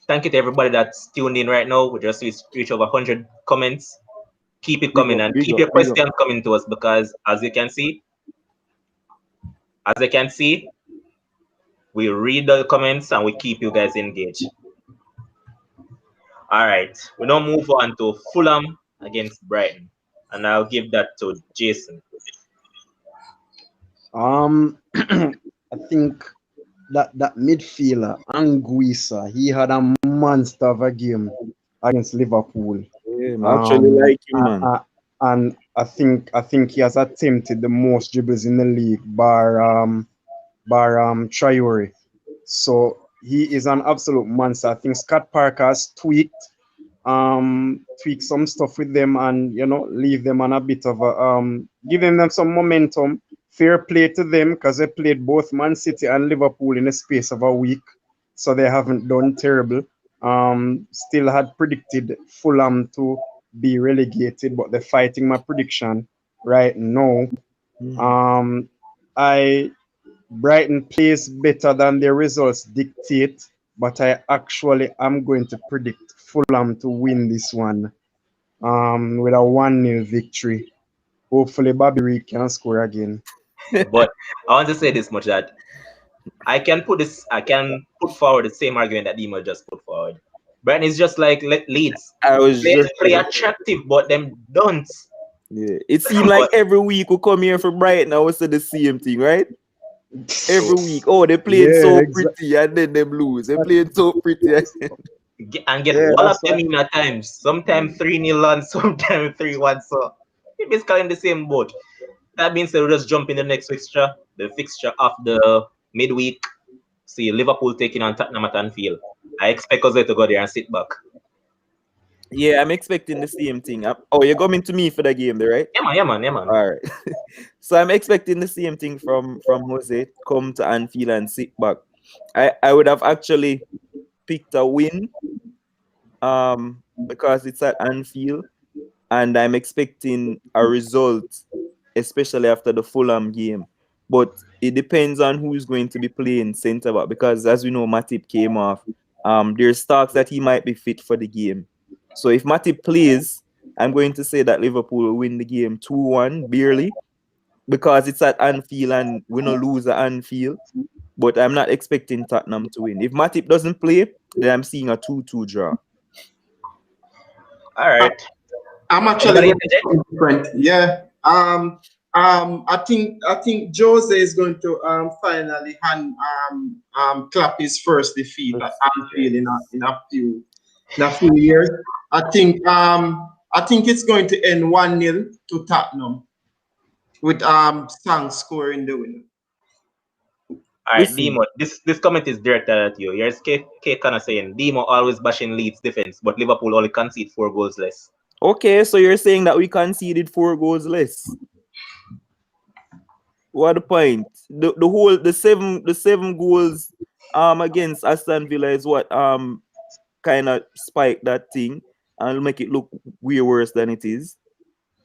A: thank you to everybody that's tuned in right now. We just reached over 100 comments. Keep it coming and keep your questions coming to us, because as you can see, we read the comments and we keep you guys engaged. All right, we now move on to Fulham against Brighton, and I'll give that to Jason.
D: I think that midfielder Anguissa, he had a monster of a game against Liverpool.
C: Yeah, I actually like him, man.
D: And I think he has attempted the most dribbles in the league, bar Traore. So he is an absolute monster. I think Scott Parker has tweaked some stuff with them, and leave them on a bit of a giving them some momentum. Fair play to them, because they played both Man City and Liverpool in a space of a week, so they haven't done terrible. Still had predicted Fulham to be relegated, but they're fighting my prediction right now. Brighton plays better than their results dictate, but I actually am going to predict Fulham to win this one with a 1-0 victory. Hopefully Bobby Reed can score again.
A: But I want to say this much, that I can put forward the same argument that Demo just put forward. Brighton is just like Leeds.
C: I was just
A: play attractive, but them don't.
C: Yeah, it seemed like every week we come here for Brighton, I would say the same thing, right? Every week, oh, they playing pretty, and then them lose. They playing so pretty,
A: and get all of them in at times. Sometimes 3-0 and sometimes 3-1. So it's basically in the same boat. That means they'll just jump in the next fixture, the fixture of the midweek. See Liverpool taking on Tottenham at Anfield. I expect us to go there and sit back.
C: Yeah, I'm expecting the same thing. Oh, you're coming to me for the game, there, right?
A: Yeah, man.
C: All right. So I'm expecting the same thing from Jose. Come to Anfield and sit back. I would have actually picked a win, because it's at Anfield, and I'm expecting a result, especially after the Fulham game. But it depends on who's going to be playing centre back, because as we know, Matip came off. There's talks that he might be fit for the game. So if Matip plays, I'm going to say that Liverpool will win the game 2-1, barely, because it's at Anfield and we're not lose at Anfield. But I'm not expecting Tottenham to win. If Matip doesn't play, then I'm seeing a 2-2 draw.
A: All right.
B: I'm actually different. Yeah. I think Jose is going to finally clap his first defeat at Anfield in a few years. I think it's going to end 1-0 to Tottenham with Sang scoring the winner.
A: All right,
C: Listen,
A: Demo. This comment is directed at you. Here's K kind of saying Demo always bashing Leeds defense, but Liverpool only concede 4 goals less.
C: okay, so you're saying that we conceded 4 goals less. What the point? The seven goals against Aston Villa is what kind of spike that thing and make it look way worse than it is.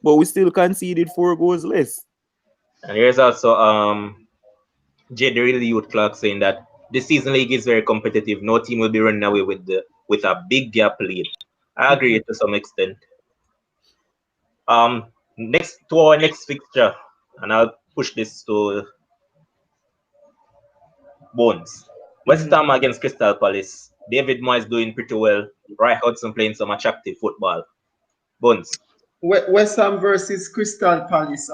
C: But we still conceded 4 goals less.
A: And here's also Jay the Real Youth Clark saying that this season league is very competitive. No team will be running away with a big gap lead. I agree to some extent. Next to our next fixture, and I'll push this to Bones. West Ham against Crystal Palace. David Moyes doing pretty well. Roy Hodgson playing some attractive football. Bones.
B: West Ham versus Crystal Palace.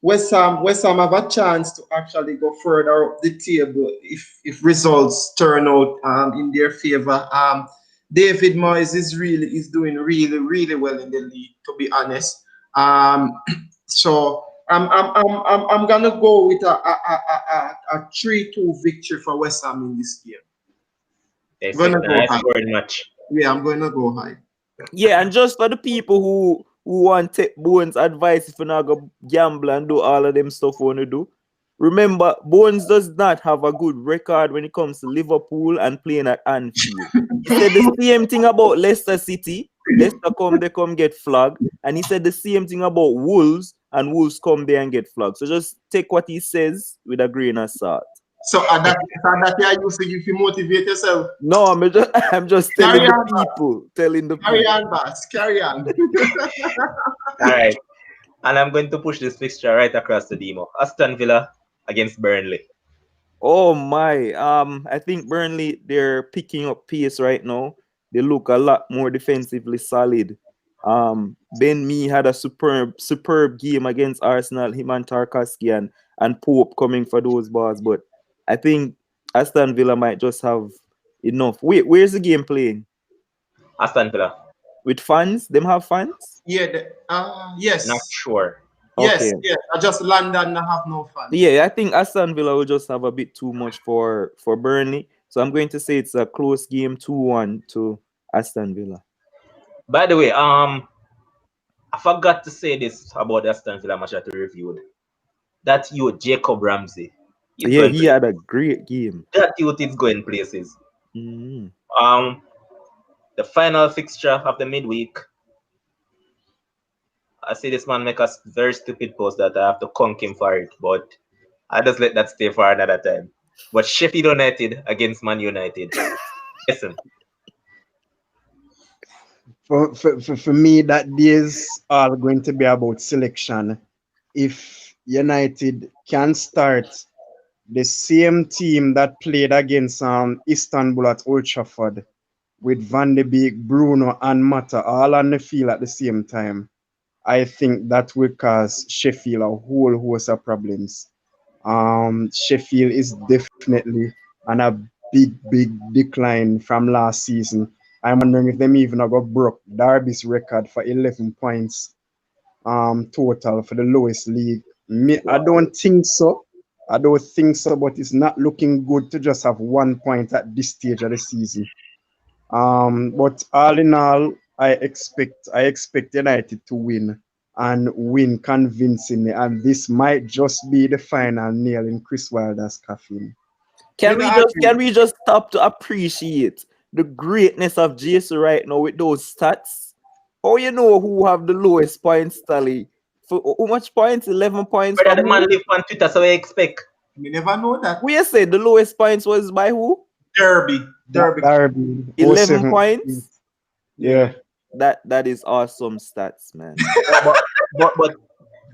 B: West Ham have a chance to actually go further up the table if results turn out in their favor. David Moyes is doing really well in the league, to be honest. So I'm gonna go with a 3-2 victory for West Ham in this game.
A: It's
B: Gonna
A: a
B: go
A: nice
B: high.
A: scoring match.
B: Yeah, I'm gonna go high.
C: Yeah, and just for the people who want take Bones' advice if you not go gamble and do all of them stuff you want to do, remember Bones does not have a good record when it comes to Liverpool and playing at Anfield. He said the same thing about Leicester City. Leicester come get flagged, and he said the same thing about Wolves, and Wolves come there and get flagged. So just take what he says with a grain of salt.
B: So that I used to if you motivate yourself.
C: No, I'm just telling
B: Carry on,
C: the people, telling the
B: Carry
C: people.
B: on, boss. Carry on.
A: All right. And I'm going to push this fixture right across the demo. Aston Villa against Burnley.
C: Oh my, I think Burnley, they're picking up pace right now. They look a lot more defensively solid. Ben Mee had a superb game against Arsenal. Him and Tarkowski and Pope coming for those balls, but I think Aston Villa might just have enough. Wait, where's the game playing?
A: Aston Villa.
C: With fans? Them have fans?
B: Yeah. Yes.
A: Not sure.
B: Yes.
C: Okay.
B: Yeah. I just London I have no fun.
C: Yeah, I think Aston Villa will just have a bit too much for Burnley. So I'm going to say it's a close game, 2-1 to Aston Villa.
A: By the way, I forgot to say this about the Aston Villa match that we reviewed. That youth, Jacob Ramsey.
C: Yeah, he had a great game.
A: That youth is going places.
C: Mm-hmm.
A: The final fixture of the midweek. I see this man make a very stupid post that I have to conk him for it, but I just let that stay for another time. But Sheffield United against Man United. Listen.
D: For me, that is all going to be about selection. If United can start the same team that played against Istanbul at Old Trafford with Van de Beek, Bruno, and Mata all on the field at the same time, I think that will cause Sheffield a whole host of problems. Sheffield is definitely on a big decline from last season. I'm wondering if them even got broke Derby's record for 11 points total for the lowest league. I don't think so. But it's not looking good to just have 1 point at this stage of the season. But all in all, I expect United to win and win convincingly, and this might just be the final nail in Chris Wilder's coffin.
C: Can we just stop to appreciate the greatness of Jason right now with those stats? How you know who have the lowest points tally? For how much points? 11 points.
A: Where the man live on Twitter, so I expect.
B: We never know that.
C: We said the lowest points was by who?
B: Derby.
C: 11 points.
D: Yeah.
C: That is awesome stats, man.
A: but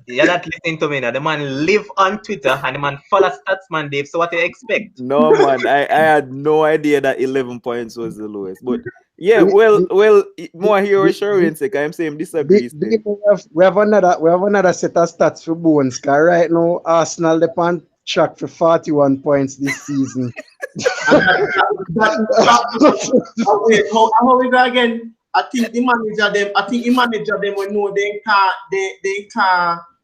A: you're not listening to me now. The man live on Twitter and the man follow stats, man, Dave. So what do you expect?
C: No, man, I had no idea that 11 points was the lowest. But Yeah,
D: Do,
C: more here
D: do,
C: with Sherwin say, I'm saying
D: do,
C: disagree.
D: do you know we have another set of stats for Bones? Cause right now Arsenal they on track for 41 points this season.
B: And wait, how is that again? I think the manager them will know they can't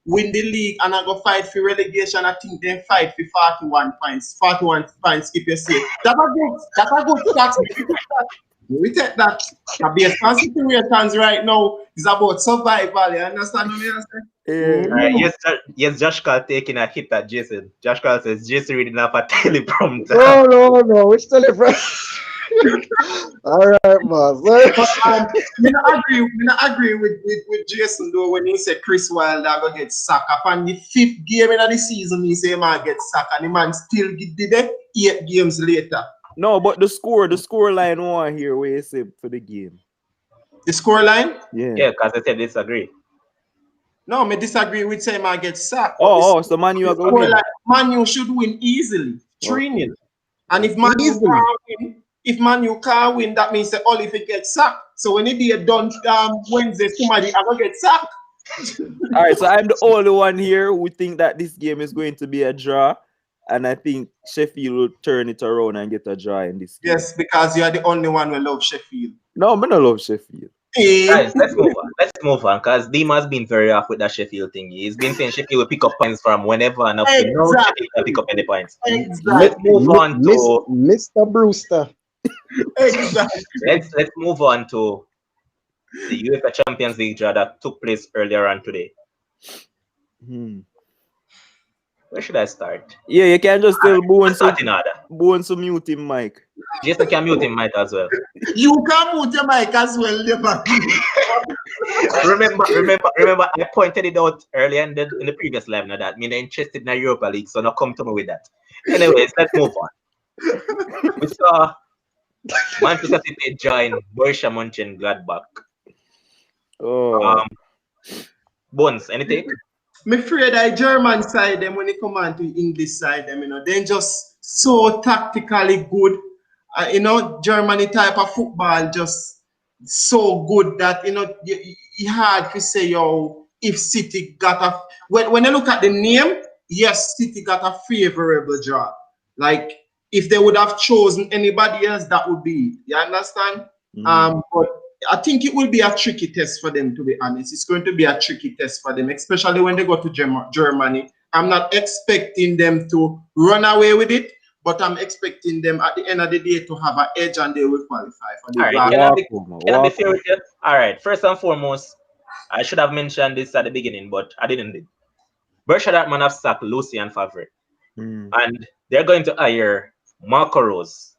B: win the league and I go fight for relegation. I think they fight for 41 points. 41 points keep you safe. That's a good stat. We take that. Based on situations right now, it's about survival. You understand what I'm saying?
C: Yeah.
A: Yes, Josh Carl taking a hit at Jason. Josh Carl says Jason reading off a teleprompter.
D: No, which telephone? All right, boss.
B: But me not agree with Jason though when he said Chris Wilder go get sacked. Upon the 5th game in the season, he say man get sacked and the man still did it 8 games later.
C: No, but the score line one here where you say for the game.
B: The scoreline?
C: Yeah.
A: Yeah, because I said disagree.
B: No, me disagree with saying man get sacked.
C: So Man U are going to win.
B: Man U should win easily, 3-0. And if Man U can't win, that means that all if it gets sacked. So when it be done Wednesday, somebody are gonna get sacked.
C: All right, so I'm the only one here who think that this game is going to be a draw, and I think Sheffield will turn it around and get a draw in this game.
B: Yes, because you are the only one who love Sheffield.
C: No, I don't love Sheffield.
A: Guys, let's move on. Because Dima has been very off with that Sheffield thing. He's been saying Sheffield will pick up points from whenever and up to now Sheffield will pick up any points.
B: Exactly.
A: Let's move on to
D: Mr. Brewster.
B: Exactly.
A: let's move on to the UEFA Champions League draw that took place earlier on today. Where should I start?
C: Yeah, you can just tell Bowen
A: Start in order.
C: to mute him, Mike.
A: Jason can mute him mic as well.
B: You can mute your mic as well, Lever.
A: remember, I pointed it out earlier in the previous live now that I'm interested in the Europa League, so now come to me with that. Anyways, let's move on. We saw Manchester City join Borussia Mönchengladbach. Bones, anything?
B: I'm afraid I German side them when they come on to English side them, they're just so tactically good. Germany type of football just so good that you hard to say if City got a when I look at the name, yes, City got a favorable draw. Like if they would have chosen anybody else, that would be it. You understand? But I think it will be a tricky test for them, to be honest. It's going to be a tricky test for them, especially when they go to Germany. I'm not expecting them to run away with it, but I'm expecting them at the end of the day to have an edge and they will qualify for the
A: All right, can I be fair with you? All right, first and foremost, I should have mentioned this at the beginning, but I didn't. Borussia Dortmund have sacked Lucien Favre, and they're going to hire Marco Rose,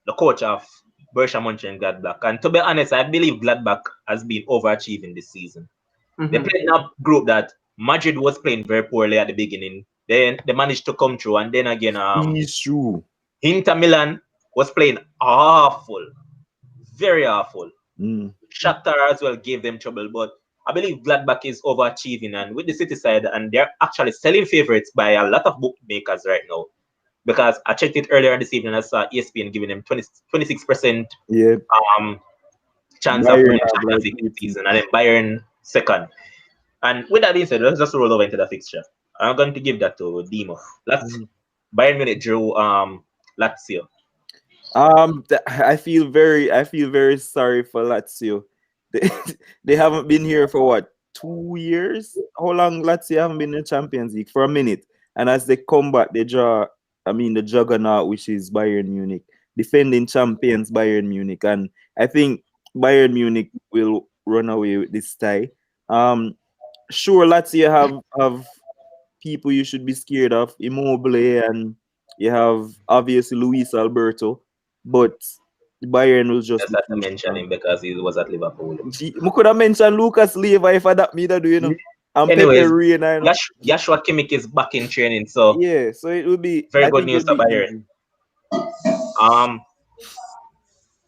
A: the coach of Borussia Mönchengladbach. And to be honest, I believe Gladbach has been overachieving this season. They played in a group that Madrid was playing very poorly at the beginning. Then they managed to come through, and then again, Inter Milan was playing awful, very awful. Shakhtar as well gave them trouble, but I believe Gladbach is overachieving, and with the City side, and they're actually selling favorites by a lot of bookmakers right now. Because I checked it earlier this evening, I saw ESPN giving them 26% chance of winning Champions League this season, and then Bayern second. And with that being said, let's just roll over into the fixture. I'm going to give that to Dimo. Bayern Munich drew Lazio.
C: I feel very sorry for Lazio. They haven't been here for what, 2 years? How long Lazio haven't been in the Champions League? For a minute. And as they come back, they draw, the juggernaut, which is Bayern Munich, defending champions Bayern Munich. And I think Bayern Munich will run away with this tie. Sure, Lazio have people you should be scared of, Immobile, and you have obviously Luis Alberto, but Bayern will just
A: have to mention him because he was at Liverpool.
C: I could have mentioned Lucas Leiva if I that me that do, And
A: anyways,
C: Pepe
A: Joshua Kimmich is back in training, so
C: yeah, so it will be
A: very good news for Bayern.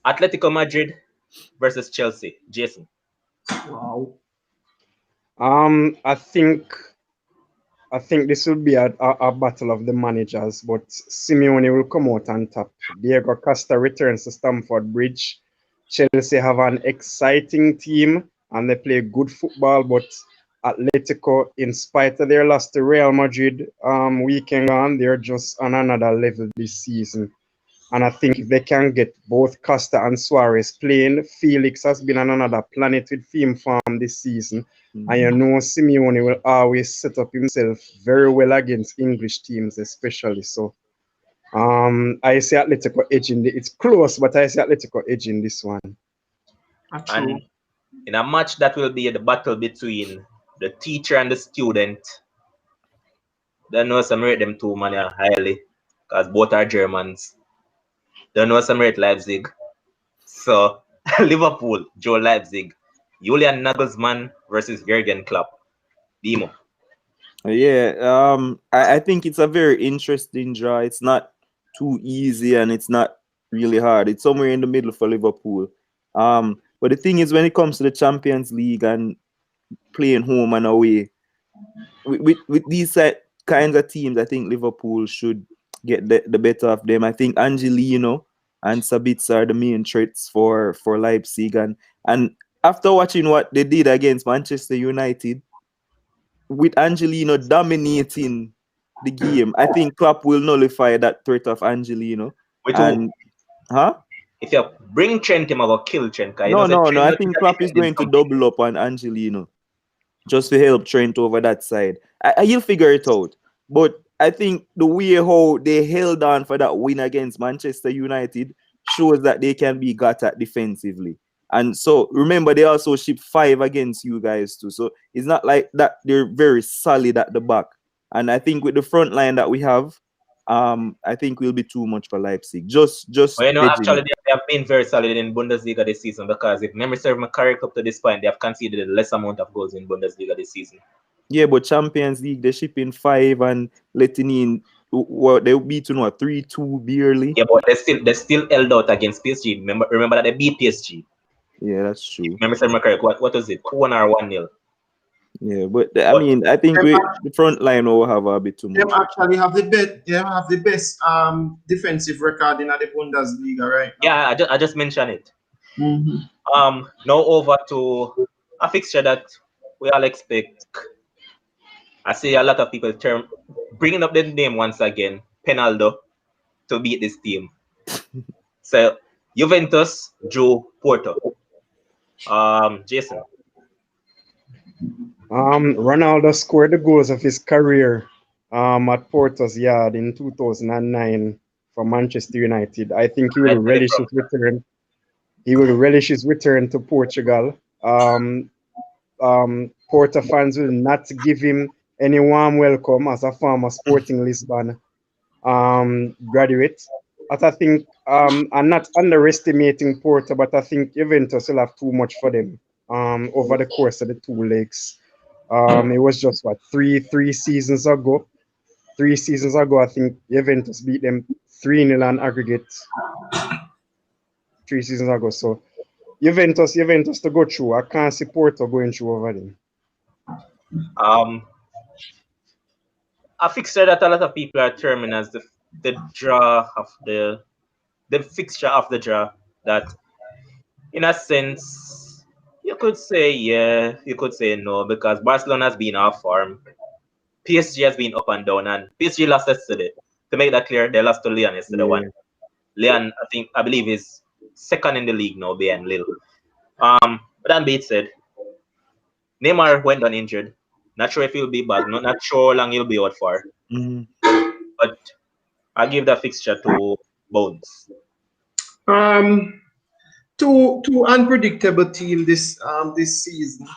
A: Atletico Madrid versus Chelsea. Jason.
B: Wow.
D: I think this will be a battle of the managers, but Simeone will come out on top. Diego Costa returns to Stamford Bridge. Chelsea have an exciting team and they play good football, but Atletico, in spite of their loss to Real Madrid weekend on, they're just on another level this season. And I think if they can get both Costa and Suarez playing, Felix has been on another planet with film form this season. And you know Simeone will always set up himself very well against English teams, especially. So I see Atletico edging. It's close, but I see Atletico edging this one.
A: And in a match that will be the battle between the teacher and the student, don't know some rate them two man highly, because both are Germans. Don't know some rate Leipzig. So Liverpool, Joe Leipzig, Julian Nagelsmann versus Jurgen Klopp. Demo.
C: Yeah, I think it's a very interesting draw. It's not too easy and it's not really hard. It's somewhere in the middle for Liverpool. But the thing is, when it comes to the Champions League and playing home and away, with these kinds of teams, I think Liverpool should get the better of them. I think Angelino and Sabitzer are the main threats for Leipzig. And after watching what they did against Manchester United, with Angelino dominating the game, I think Klopp will nullify that threat of Angelino. And
A: if you bring Trent, him over kill Trent.
C: No. I think Klopp is going to double up on Angelino just to help Trent over that side. He'll figure it out. But I think the way how they held on for that win against Manchester United shows that they can be got at defensively. And so remember, they also shipped 5 against you guys too. So it's not like that they're very solid at the back. And I think with the front line that we have, I think will be too much for Leipzig.
A: Actually, they have been very solid in Bundesliga this season, because if memory serves me correct, up to this point, they have conceded a less amount of goals in Bundesliga this season.
C: Yeah, but Champions League, they're shipping 5 and letting in, well, they'll beat 3-2 barely.
A: Yeah, but they still held out against PSG. Remember that they beat PSG.
C: Yeah, that's true.
A: Memory serves me correct. What was it? 2-1 or 1-0?
C: Yeah, but I mean, I think the front line will have a bit too much.
B: They actually have the best defensive record in the Bundesliga, right?
A: Yeah, I just mentioned it.
B: Mm-hmm.
A: Now over to a fixture that we all expect. I see a lot of people bringing up the name once again, Penaldo, to beat this team. So Juventus drew Porto. Jason.
D: Ronaldo scored the goals of his career at Porto's yard in 2009 for Manchester United. I think he will relish his return. He will relish his return to Portugal. Porto fans will not give him any warm welcome as a former Sporting Lisbon graduate. But I think I'm not underestimating Porto, but I think Juventus will have too much for them over the course of the 2 legs. It was just three seasons ago. 3 seasons ago, I think Juventus beat them 3-0 on aggregate. 3 seasons ago. So Juventus to go through. I can't see Porto going through over them.
A: A fixture that a lot of people are terming as the draw of the fixture of the draw, that in a sense you could say yeah, you could say no, because Barcelona has been off form. PSG has been up and down, and PSG lost yesterday. To make that clear, they lost to Lyon yesterday.
D: Yeah.
A: Lyon, I believe, is second in the league now behind Lille. But that being said, Neymar went down injured. Not sure if he'll be back. Not sure how long he'll be out for. But I'll give that fixture to Bones.
B: Two unpredictable team this season.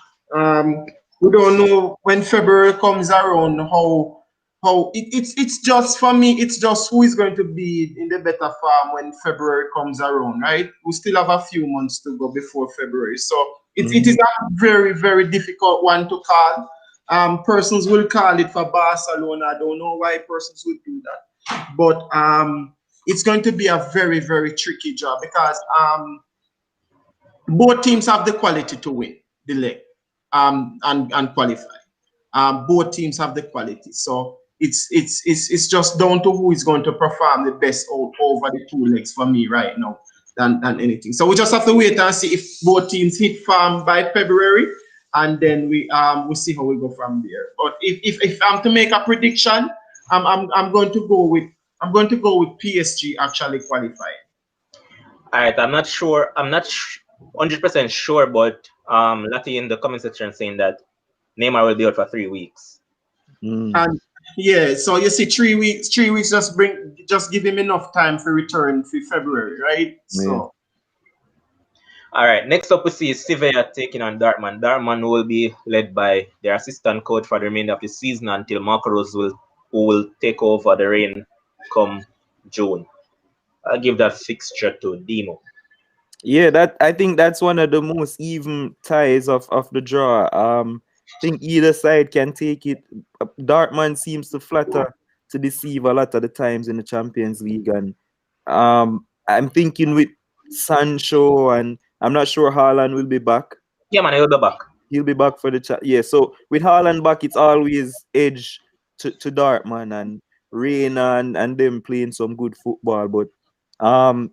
B: We don't know when February comes around how it's just, for me, it's just who is going to be in the better form when February comes around, right? We still have a few months to go before February, so it is a very, very difficult one to call. Persons will call it for Barcelona. I don't know why persons would do that, but it's going to be a very, very tricky job, because both teams have the quality to win the league and qualify. Both teams have the quality, so it's just down to who is going to perform the best over the 2 legs for me right now. than anything. So we just have to wait and see if both teams hit farm by February, and then we see how we go from there. But if I'm to make a prediction, I'm going to go with PSG actually qualifying.
A: All right, I'm not sure. I'm not 100% sure, but Lati in the comment section saying that Neymar will be out for 3 weeks.
B: And yeah, so you see, 3 weeks, just give him enough time for return for February, right? So
A: All right, next up we see Sevilla taking on Dartmouth. Dartmouth will be led by their assistant coach for the remainder of the season until Marco Rose who will take over the reign come June. I'll give that fixture to Demo.
C: Yeah, that I think that's one of the most even ties of the draw. I think either side can take it. Dartmouth seems to flatter to deceive a lot of the times in the Champions League, and I'm thinking with Sancho, and I'm not sure Haaland will be back.
A: Yeah, man, he'll be back.
C: He'll be back for the chat. Yeah, so with Haaland back, it's always edge to Dartmouth and Reina and them playing some good football, but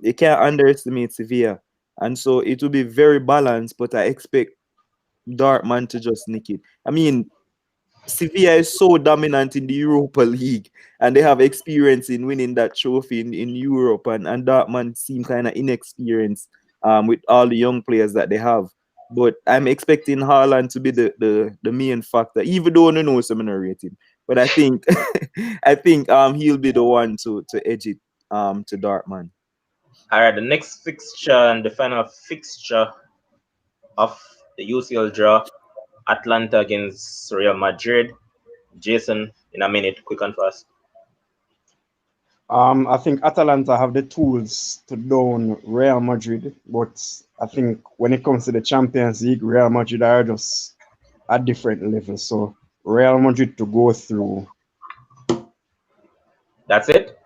C: you can't underestimate Sevilla. And so it will be very balanced, but I expect Dartmouth to just nick it. I mean, Sevilla is so dominant in the Europa League, and they have experience in winning that trophy in Europe, and Dartmouth seem kind of inexperienced with all the young players that they have. But I'm expecting Haaland to be the main factor, even though I know some rate him. But I think I think he'll be the one to edge it to Dartmouth.
A: All right, the next fixture and the final fixture of the UCL draw, Atlanta against Real Madrid. Jason, in a minute, quick and fast.
D: I think Atalanta have the tools to down Real Madrid, but I think when it comes to the Champions League, Real Madrid are just a different level. So Real Madrid to go through.
A: That's it?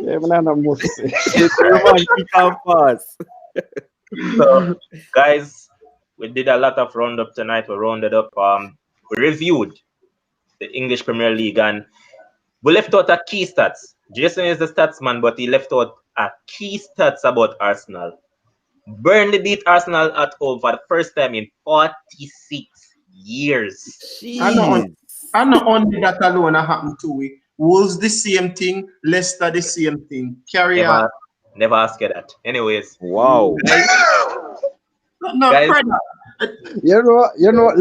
D: Yeah, but I must say.
C: It's romantic and fast.
A: So, guys, we did a lot of roundup tonight. We rounded up. We reviewed the English Premier League and we left out a key stats. Jason is the stats man, but he left out a key stats about Arsenal. Burnley beat Arsenal at home for the first time in 46 years.
C: Jeez.
B: And not only that alone happened to it. Wolves the same thing, Leicester the same thing. Carry on.
A: Never ask you that. Anyways.
C: Wow.
B: No,
A: Guys,
D: You know,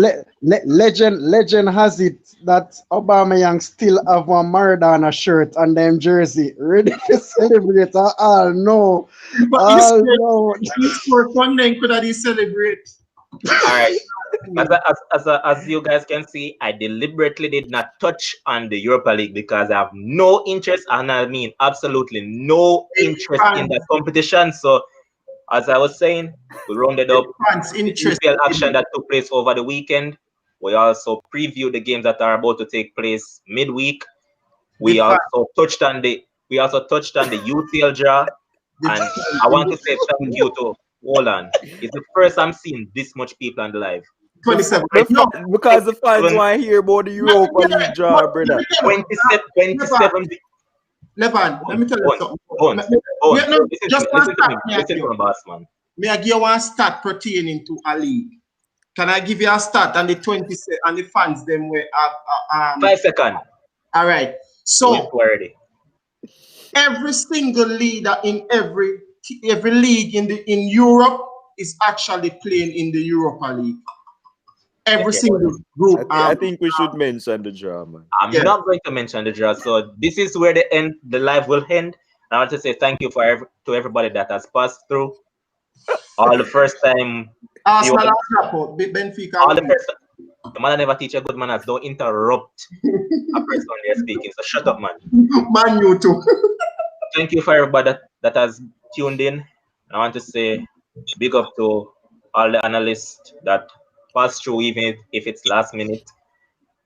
D: legend has it that Aubameyang still have a Maradona shirt and them jersey ready to celebrate. Oh no,
B: but
D: no.
B: you score one then could have celebrate.
A: all right. As you guys can see, I deliberately did not touch on the Europa League because I have no interest, and I mean absolutely no interest in that competition. So, as I was saying, we rounded up the UCL action that took place over the weekend. We also previewed the games that are about to take place midweek. We also touched on the UCL draw, and I want to say thank you to Olan. It's the first I'm seeing this much people on the live.
B: 27.
C: Because the fans want to hear about the Europa League draw, brother.
A: 27.
B: Levan, let me tell you something.
A: Listen to me, boss, man.
B: May I give you one stat pertaining to a league? Can I give you a stat and the 20 and the fans them were
A: 5 seconds.
B: All right. So
A: already.
B: every single leader in every league in Europe is actually playing in the Europa League. Every single group.
C: I think we should mention the draw, man.
A: I'm not going to mention the draw. So this is where the live will end. I want to say thank you to everybody that has passed through. All the first time.
B: Arsenal
A: Benfica. All the first. The man never teach a good manners. Don't interrupt a person when they're speaking. So shut up, man.
B: Man, you too.
A: Thank you for everybody that has tuned in. I want to say big up to all the analysts that pass through, even if it's last minute.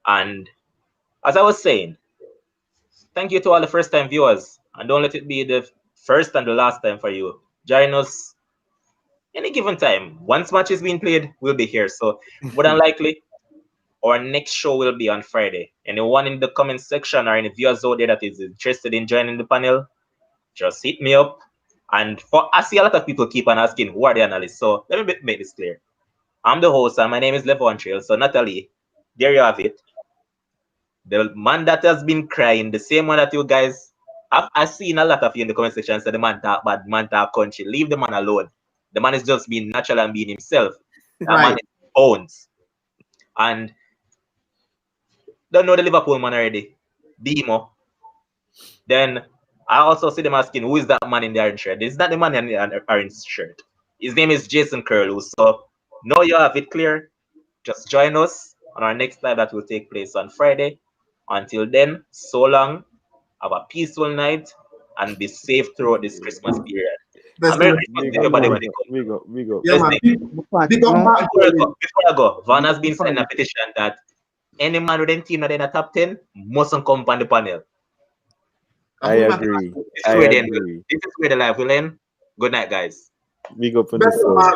A: And as I was saying, thank you to all the first-time viewers. And don't let it be the first and the last time for you. Join us any given time. Once match is being played, we'll be here. So more than likely, our next show will be on Friday. Anyone in the comment section or any viewers out there that is interested in joining the panel, just hit me up And I see a lot of people keep on asking, who are the analysts? So let me make this clear. I'm the host, and my name is Levon Trail. So Natalie, there you have it. The man that has been crying, the same one that you guys, I've seen a lot of you in the comment section say the man talk bad, man talk country. Leave the man alone. The man is just being natural and being himself. That man
B: Right.
A: is owns. And don't know the Liverpool man already. Demo. Then I also see them asking, who is that man in the orange shirt? It's not the man in the orange shirt. His name is Jason Curlew. So now you have it clear. Just join us on our next live that will take place on Friday. Until then, so long. Have a peaceful night and be safe throughout this Christmas period.
B: Let's
A: And Merry
B: do it.
A: Christmas
C: Big
A: to
C: up,
A: everybody
B: Alone.
A: when
C: big
A: they
C: up,
A: come
C: big
A: through.
C: up, big up.
B: Yeah,
A: Let's
B: man.
A: take
B: Big up
D: No,
B: Mark Berlin.
A: before I go, Van has been
D: fine.
A: sending a petition that any man with a team that in the top 10 mustn't come on the panel.
C: I
B: Who am I?
C: agree.
A: This is
C: I
A: where the end will.
C: agree.
A: This is where the life will end. Good night, guys.
C: Big up on the
B: Better
C: sub.
B: Mark